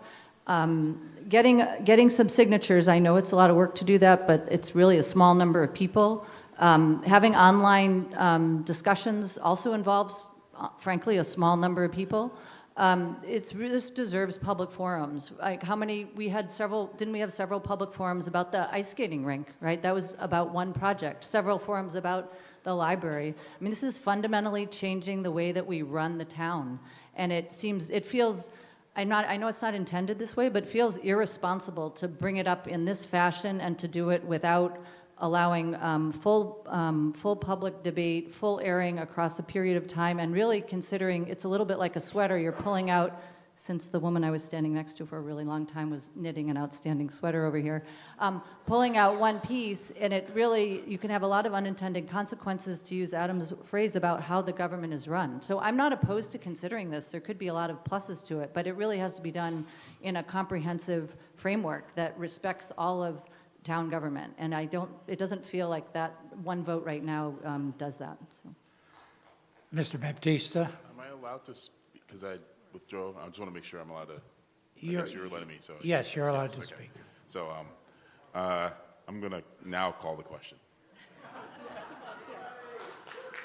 getting some signatures, I know it's a lot of work to do that, but it's really a small number of people. Having online discussions also involves, frankly, a small number of people. This deserves public forums. Like how many, didn't we have several public forums about the ice skating rink, right? That was about one project. Several forums about the library. I mean, this is fundamentally changing the way that we run the town. And it feels, I know it's not intended this way, but it feels irresponsible to bring it up in this fashion and to do it without allowing full public debate, full airing across a period of time, and really considering it's a little bit like a sweater you're pulling out, since the woman I was standing next to for a really long time was knitting an outstanding sweater over here, pulling out one piece, and it really, you can have a lot of unintended consequences, to use Adam's phrase, about how the government is run. So I'm not opposed to considering this. There could be a lot of pluses to it, but it really has to be done in a comprehensive framework that respects all of town government. And it doesn't feel like that one vote right now does that. So. Mr. Baptista? Am I allowed to speak? Because I withdraw. I just want to make sure I'm allowed to. I guess you're letting me. So yes, you're allowed to okay. speak. So I'm going to now call the question.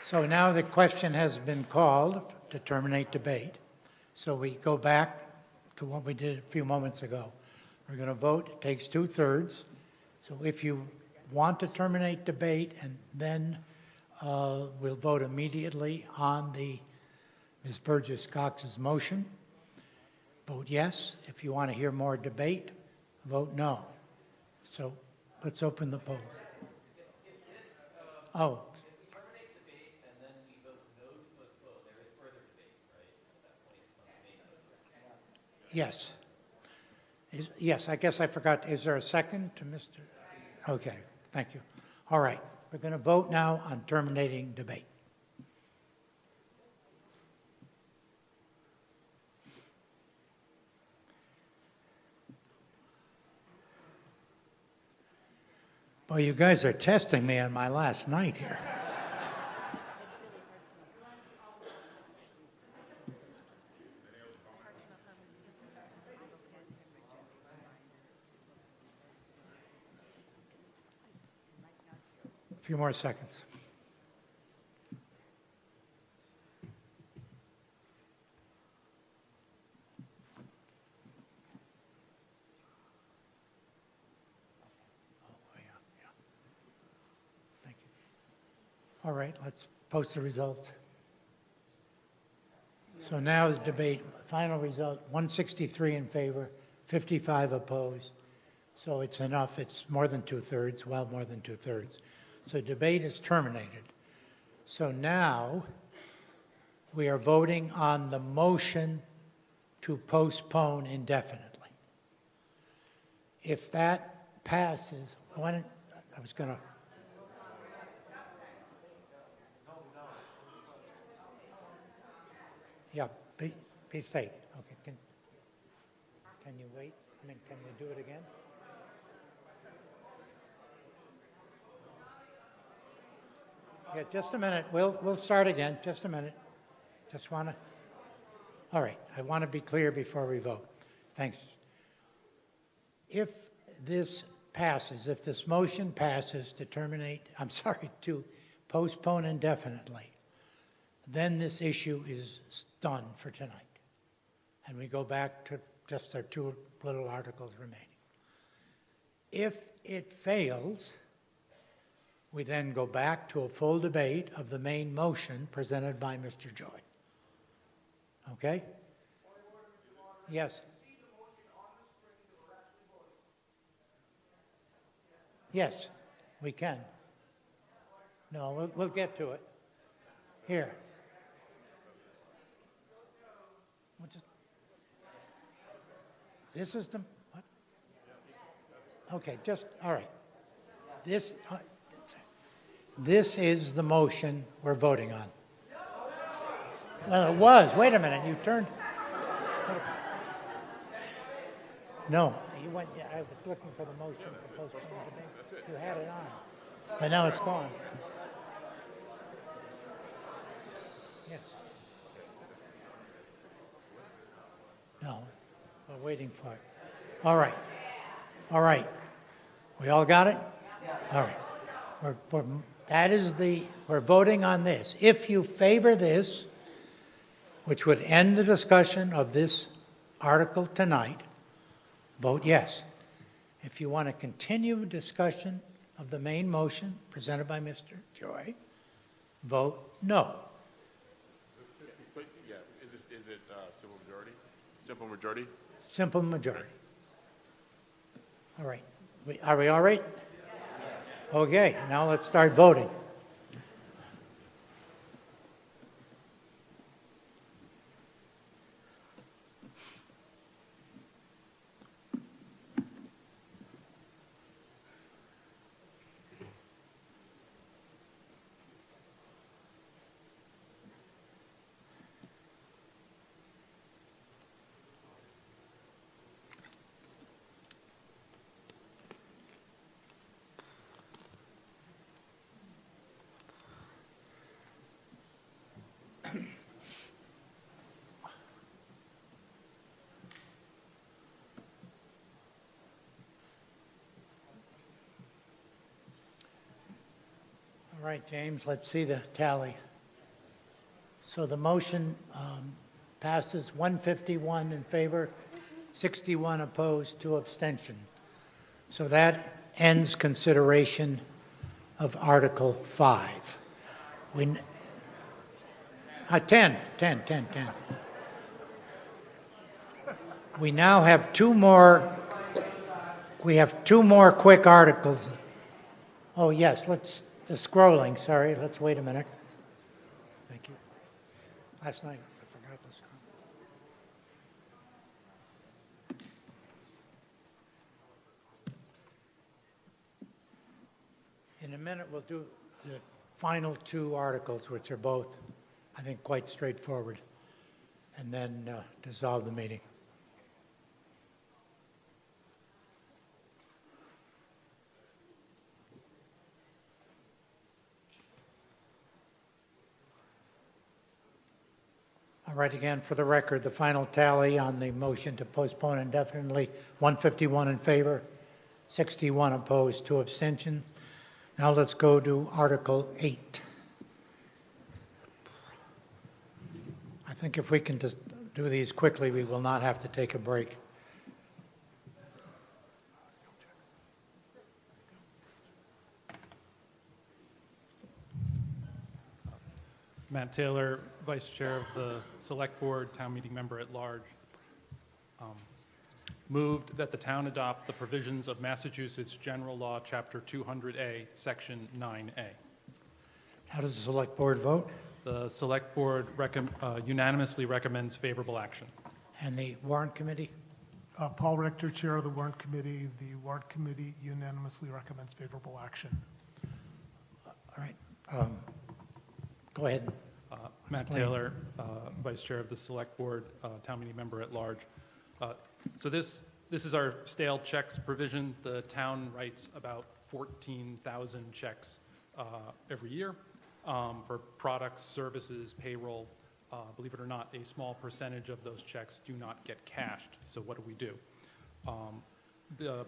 So now the question has been called to terminate debate. So we go back to what we did a few moments ago. We're going to vote. It takes 2/3. So if you want to terminate debate, and then we'll vote immediately on the Ms. Burgess Cox's motion. Vote yes. If you want to hear more debate, vote no. So let's open the polls. Oh. Yes. Yes, I guess I forgot. Is there a second to Mr.? Okay, thank you. All right, we're going to vote now on terminating debate. Boy, you guys are testing me on my last night here. A few more seconds. Thank you. All right, let's post the results. So now the debate, final result, 163 in favor, 55 opposed. So it's enough, it's more than 2/3, well more than 2/3. So debate is terminated. So now we are voting on the motion to postpone indefinitely. If that passes, I was going to. Yeah, be safe. Okay, can you wait? I mean, can we do it again? Yeah, just a minute. We'll start again. Just a minute. Just want to. All right. I want to be clear before we vote. Thanks. If this passes, if this motion passes to to postpone indefinitely, then this issue is done for tonight. And we go back to just our two little articles remaining. If it fails, we then go back to a full debate of the main motion presented by Mr. Joy. Okay? Yes. Yes, we can. No, we'll get to it. Here. This is the, what? Okay, all right. This is the motion we're voting on. Well, it was. Wait a minute. You turned. No, you went. I was looking for the motion to postpone debate. You had it on, but now it's gone. Yes. No, we're waiting for it. All right. All right. We all got it? All right. We're voting on this. If you favor this, which would end the discussion of this article tonight, vote yes. If you want to continue discussion of the main motion presented by Mr. Joy, vote no. But yeah, is it simple majority? Simple majority? Simple majority. All right. Are we all right? Okay, now let's start voting. All right, James, let's see the tally. So the motion passes 151 in favor, 61 opposed, 2 abstention. So that ends consideration of Article 5. 10. We now have two more quick articles. Oh, yes, the scrolling, sorry, let's wait a minute. Thank you. Last night, I forgot the scroll. In a minute, we'll do the final 2 articles, which are both, I think, quite straightforward, and then dissolve the meeting. All right, again, for the record, the final tally on the motion to postpone indefinitely, 151 in favor, 61 opposed, 2 abstentions. Now let's go to Article 8. I think if we can just do these quickly, we will not have to take a break. Matt Taylor, Vice Chair of the Select Board, Town Meeting Member at Large. Moved that the town adopt the provisions of Massachusetts General Law, Chapter 200A, Section 9A. How does the Select Board vote? The Select Board unanimously recommends favorable action. And the Warrant Committee? Paul Richter, Chair of the Warrant Committee. The Warrant Committee unanimously recommends favorable action. All right. Go ahead. Matt Explain. Taylor, Vice Chair of the Select Board, Town Meeting Member at Large. So this is our stale checks provision. The town writes about 14,000 checks every year for products, services, payroll. Believe it or not, a small percentage of those checks do not get cashed. So what do?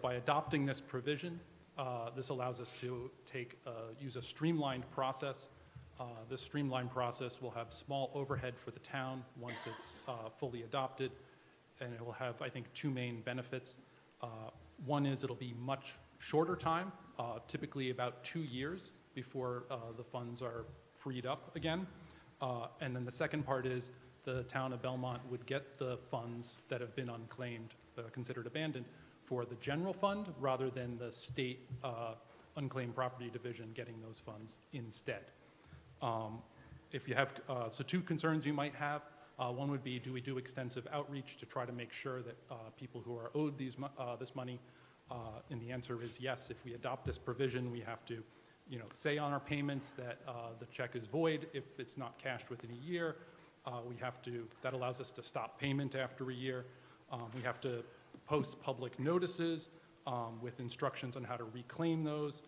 By adopting this provision, this allows us to use a streamlined process. This streamlined process will have small overhead for the town once it's fully adopted, and it will have, I think, 2 main benefits. One is it'll be much shorter time, typically about 2 years before the funds are freed up again. And then the second part is the town of Belmont would get the funds that have been unclaimed, considered abandoned, for the general fund rather than the state unclaimed property division getting those funds instead. If you have, so 2 concerns you might have. One would be, do we do extensive outreach to try to make sure that people who are owed this money, and the answer is yes. If we adopt this provision, we have to, say on our payments that the check is void if it's not cashed within a year. That allows us to stop payment after a year. We have to post public notices with instructions on how to reclaim those.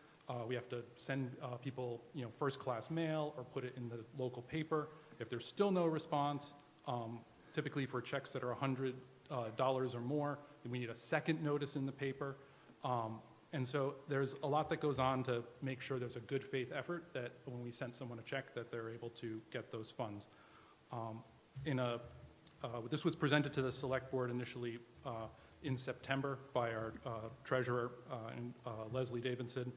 We have to send people, first-class mail or put it in the local paper. If there's still no response, typically for checks that are $100 or more, then we need a second notice in the paper. And so there's a lot that goes on to make sure there's a good faith effort that when we send someone a check that they're able to get those funds. This was presented to the Select Board initially in September by our treasurer, Leslie Davidson.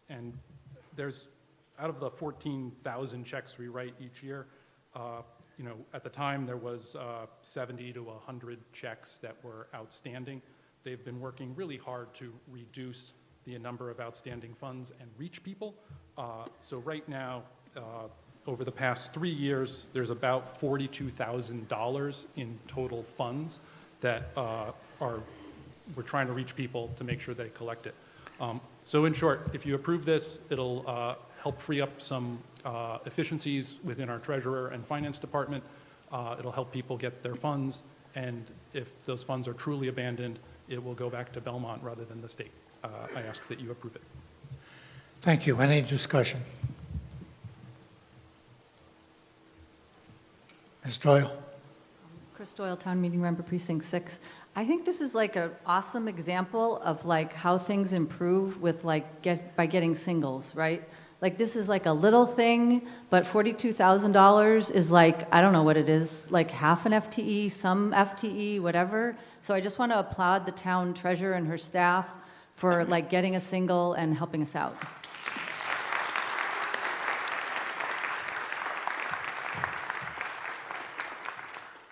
And there's, out of the 14,000 checks we write each year, at the time there was 70 to 100 checks that were outstanding. They've been working really hard to reduce the number of outstanding funds and reach people. So right now, over the past 3 years, there's about $42,000 in total funds that we're trying to reach people to make sure they collect it. So in short, if you approve this, it'll help free up some efficiencies within our treasurer and finance department. It'll help people get their funds, and if those funds are truly abandoned, it will go back to Belmont rather than the state. I ask that you approve it. Thank you. Any discussion? Ms. Doyle? Chris Doyle, Town Meeting Member Precinct 6. I think this is like an awesome example of like how things improve with like by getting singles, right? Like this is like a little thing, but $42,000 is like, I don't know what it is, like half an FTE, some FTE, whatever. So I just want to applaud the town treasurer and her staff for like getting a single and helping us out.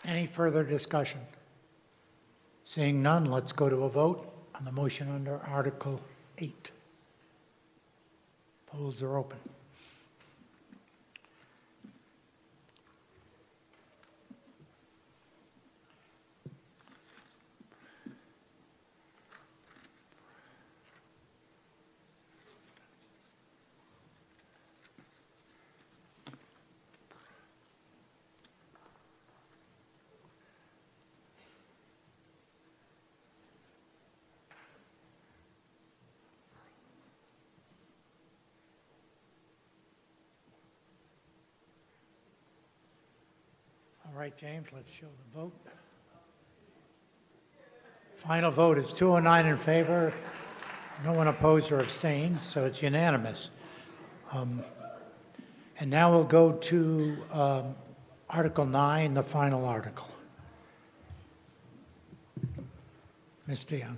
Any further discussion? Seeing none, let's go to a vote on the motion under Article 8. Polls are open. All right, James, let's show the vote. Final vote is 209 in favor, no one opposed or abstained, so it's unanimous. And now we'll go to Article 9, the final article. Ms. Dion.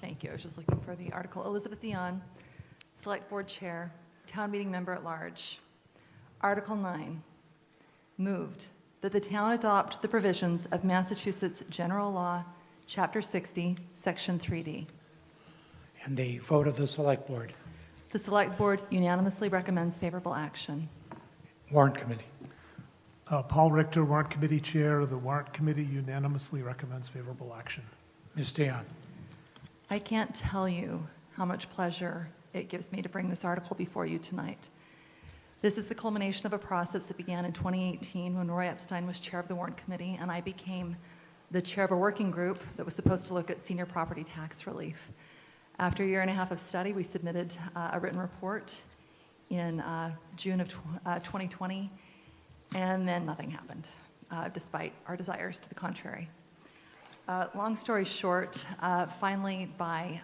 Thank you. I was just looking for the article. Elizabeth Dion, Select Board Chair, Town Meeting Member at Large. Article 9, moved that the town adopt the provisions of Massachusetts General Law, Chapter 60, Section 3D. And the vote of the Select Board. The Select Board unanimously recommends favorable action. Warrant Committee. Paul Richter, Warrant Committee Chair. The Warrant Committee unanimously recommends favorable action. Ms. Dion. I can't tell you how much pleasure it gives me to bring this article before you tonight. This is the culmination of a process that began in 2018 when Roy Epstein was chair of the Warrant Committee and I became the chair of a working group that was supposed to look at senior property tax relief. After a year and a half of study, we submitted a written report in June of 2020, and then nothing happened, despite our desires to the contrary. Long story short, finally by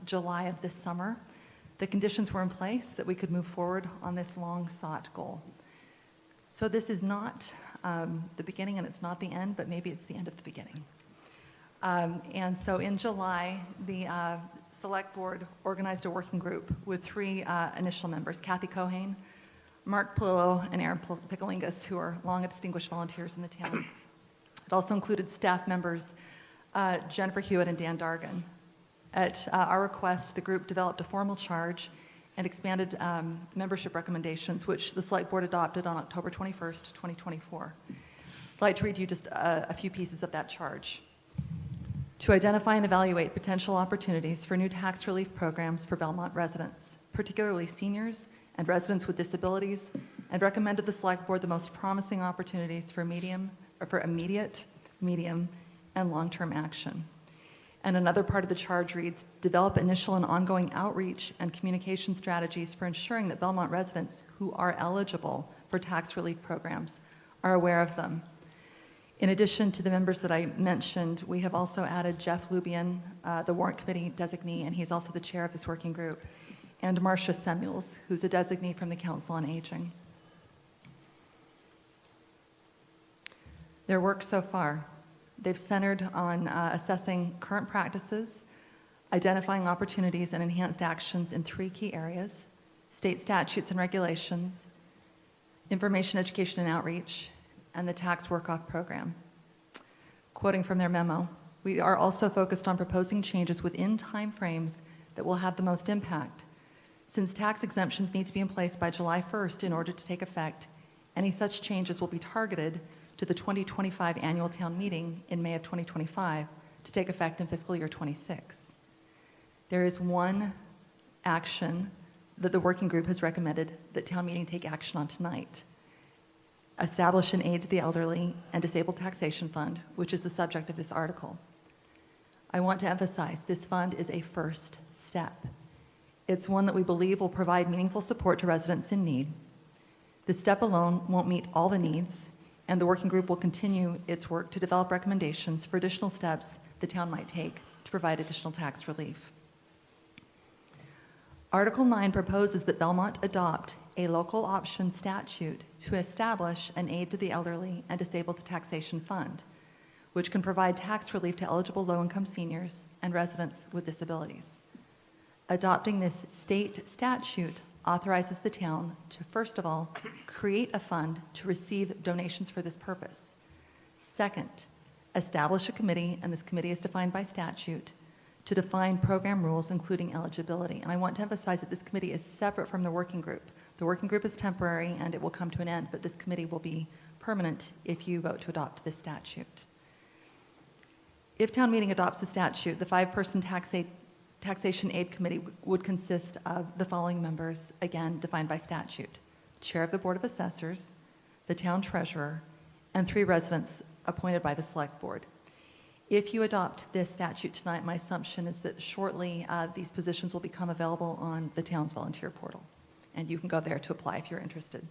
July of this summer, the conditions were in place that we could move forward on this long-sought goal. So this is not the beginning and it's not the end, but maybe it's the end of the beginning. And so in July, the Select Board organized a working group with 3 initial members, Kathy Cohane, Mark Palillo, and Aaron Picklingus, who are long distinguished volunteers in the town. It also included staff members Jennifer Hewitt and Dan Dargan. At our request, the group developed a formal charge and expanded membership recommendations, which the Select Board adopted on October 21st, 2024. I'd like to read you just a few pieces of that charge. To identify and evaluate potential opportunities for new tax relief programs for Belmont residents, particularly seniors and residents with disabilities, and recommended the Select Board the most promising opportunities for immediate, medium, and long-term action. And another part of the charge reads, develop initial and ongoing outreach and communication strategies for ensuring that Belmont residents who are eligible for tax relief programs are aware of them. In addition to the members that I mentioned, we have also added Jeff Lubian, the Warrant Committee designee, and he's also the chair of this working group, and Marcia Samuels, who's a designee from the Council on Aging. Their work so far, they've centered on assessing current practices, identifying opportunities and enhanced actions in 3 key areas: state statutes and regulations, information, education, and outreach, and the tax work-off program. Quoting from their memo, we are also focused on proposing changes within timeframes that will have the most impact. Since tax exemptions need to be in place by July 1st in order to take effect, any such changes will be targeted to the 2025 annual town meeting in May of 2025 to take effect in fiscal year 26. There is one action that the working group has recommended that town meeting take action on tonight. Establish an aid to the elderly and disabled taxation fund, which is the subject of this article. I want to emphasize this fund is a first step. It's one that we believe will provide meaningful support to residents in need. This step alone won't meet all the needs, and the working group will continue its work to develop recommendations for additional steps the town might take to provide additional tax relief. Article 9 proposes that Belmont adopt a local option statute to establish an aid to the elderly and disabled taxation fund, which can provide tax relief to eligible low-income seniors and residents with disabilities. Adopting this state statute authorizes the town to, first of all, create a fund to receive donations for this purpose. Second, establish a committee, and this committee is defined by statute, to define program rules, including eligibility. And I want to emphasize that this committee is separate from the working group. The working group is temporary and it will come to an end, but this committee will be permanent if you vote to adopt this statute. If town meeting adopts the statute, the 5-person taxation aid committee would consist of the following members, again, defined by statute: chair of the Board of Assessors, the town treasurer, and 3 residents appointed by the select board. If you adopt this statute tonight, my assumption is that shortly these positions will become available on the town's volunteer portal, and you can go there to apply if you're interested.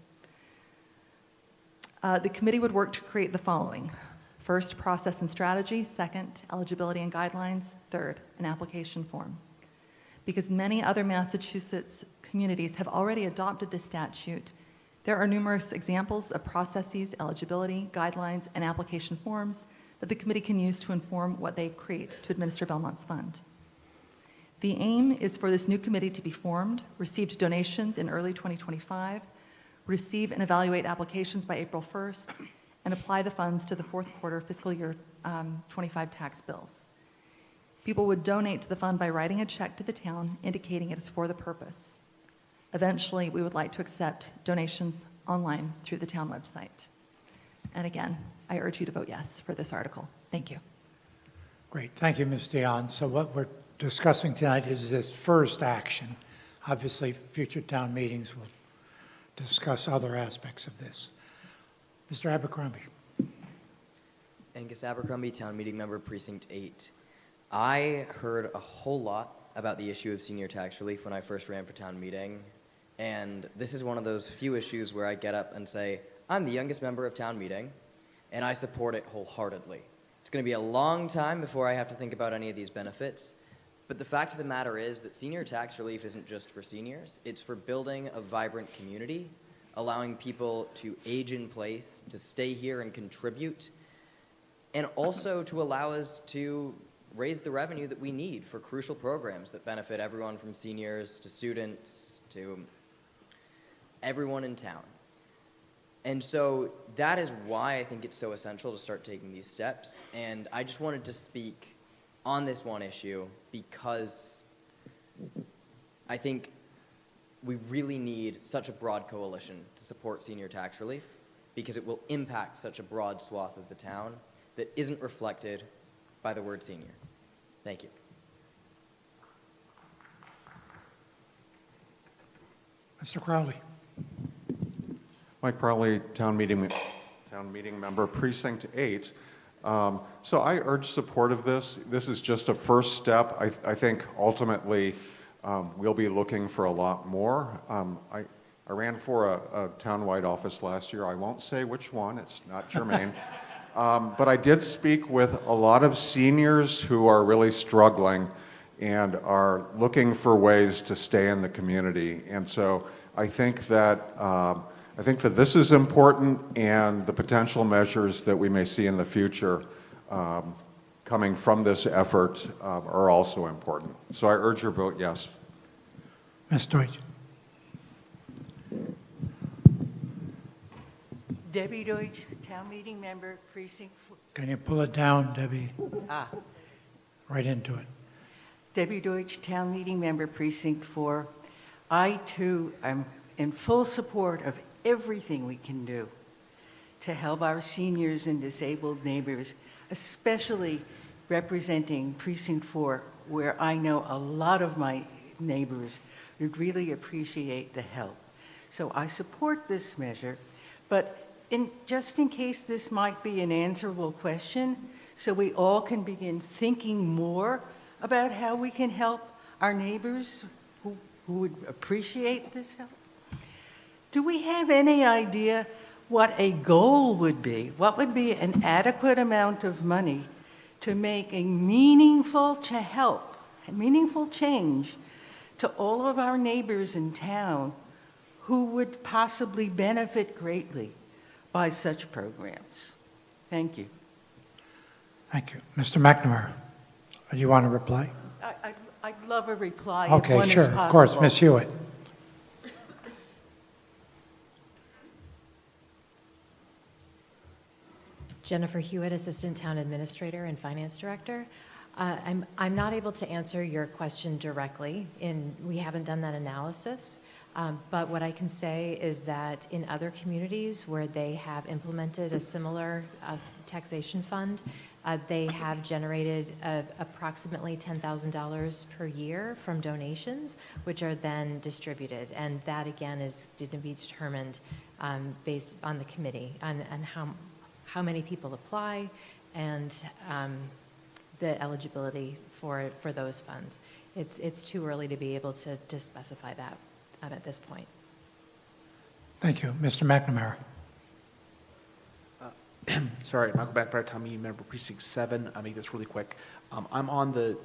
The committee would work to create the following: first, process and strategy; second, eligibility and guidelines; third, an application form. Because many other Massachusetts communities have already adopted this statute, there are numerous examples of processes, eligibility, guidelines, and application forms that the committee can use to inform what they create to administer Belmont's fund. The aim is for this new committee to be formed, receive donations in early 2025, receive and evaluate applications by April 1st, and apply the funds to the fourth quarter fiscal year 25 tax bills. People would donate to the fund by writing a check to the town indicating it is for the purpose. Eventually, we would like to accept donations online through the town website. And again, I urge you to vote yes for this article. Thank you. Great. Thank you, Ms. Dion. So what we're discussing tonight is this first action. Obviously, future town meetings will discuss other aspects of this. Mr. Abercrombie. Angus Abercrombie, town meeting member, precinct 8. I heard a whole lot about the issue of senior tax relief when I first ran for town meeting, and this is one of those few issues where I get up and say, I'm the youngest member of town meeting, and I support it wholeheartedly. It's going to be a long time before I have to think about any of these benefits, but the fact of the matter is that senior tax relief isn't just for seniors, it's for building a vibrant community, allowing people to age in place, to stay here and contribute, and also to allow us to raise the revenue that we need for crucial programs that benefit everyone from seniors to students to everyone in town. And so that is why I think it's so essential to start taking these steps. And I just wanted to speak on this one issue because I think we really need such a broad coalition to support senior tax relief because it will impact such a broad swath of the town that isn't reflected by the word senior. Thank you. Mr. Crowley. Mike Crowley, town meeting member, precinct 8. So I urge support of this. This is just a first step. I think ultimately we'll be looking for a lot more. I ran for a townwide office last year. I won't say which one, it's not germane. But I did speak with a lot of seniors who are really struggling and are looking for ways to stay in the community. And so I think that this is important, and the potential measures that we may see in the future coming from this effort are also important. So I urge your vote yes. Ms. Deutsch. Debbie Deutsch, town meeting member, precinct 4. Can you pull it down, Debbie? Ah. Right into it. Debbie Deutsch, town meeting member, precinct 4. I, too, am in full support of everything we can do to help our seniors and disabled neighbors, especially representing precinct 4, where I know a lot of my neighbors would really appreciate the help. So I support this measure, but just in case this might be an answerable question, so we all can begin thinking more about how we can help our neighbors who would appreciate this help. Do we have any idea what a goal would be? What would be an adequate amount of money to make a meaningful change to all of our neighbors in town who would possibly benefit greatly by such programs? Thank you. Thank you. Mr. McNamara, do you want to reply? I'd love a reply if Okay, one is sure, possible. of course. Ms. Hewitt. Jennifer Hewitt, Assistant Town Administrator and Finance Director. I'm not able to answer your question directly. We haven't done that analysis. But what I can say is that in other communities where they have implemented a similar taxation fund, they have generated approximately $10,000 per year from donations, which are then distributed. And that, again, is to be determined based on the committee and how many people apply and the eligibility for those funds. It's too early to be able to specify that at this point. Thank you. Mr. McNamara. Sorry, Michael Backbright, Town Meeting Member, Precinct 7. I'll make this really quick. I'm on the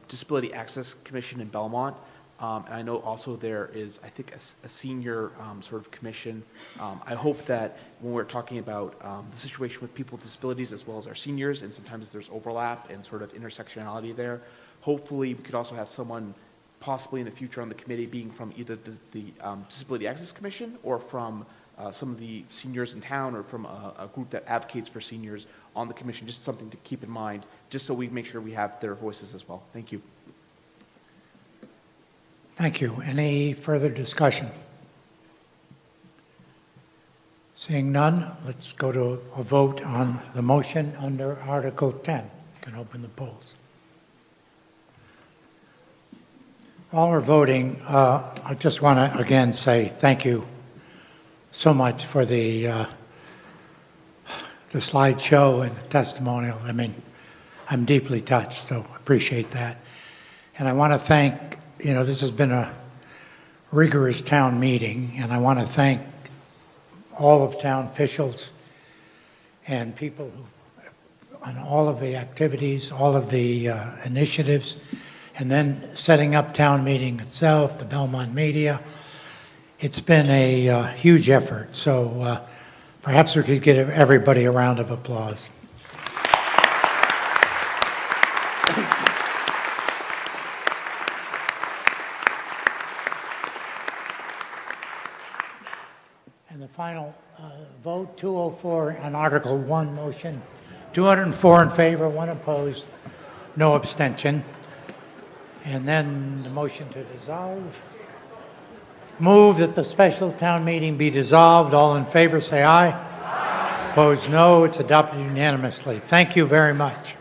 Disability Access Commission in Belmont. And I know also there is, I think, a senior sort of commission. I hope that when we're talking about the situation with people with disabilities as well as our seniors, and sometimes there's overlap and sort of intersectionality there, hopefully we could also have someone possibly in the future on the committee being from either the Disability Access Commission or from some of the seniors in town or from a group that advocates for seniors on the commission. Just something to keep in mind, just so we make sure we have their voices as well. Thank you. Thank you. Any further discussion? Seeing none, let's go to a vote on the motion under Article 10. You can open the polls. While we're voting, I just want to again say thank you so much for the slideshow and the testimonial. I mean, I'm deeply touched, so appreciate that. And I want to thank, this has been a rigorous town meeting, and I want to thank all of town officials and people on all of the activities, all of the initiatives, and then setting up town meeting itself, the Belmont media. It's been a huge effort, so perhaps we could give everybody a round of applause. And the final vote, 204 on Article 1 motion, 204 in favor, 1 opposed, no abstention. And then the motion to dissolve. Move that the special town meeting be dissolved. All in favor say aye. Aye. Opposed no. It's adopted unanimously. Thank you very much.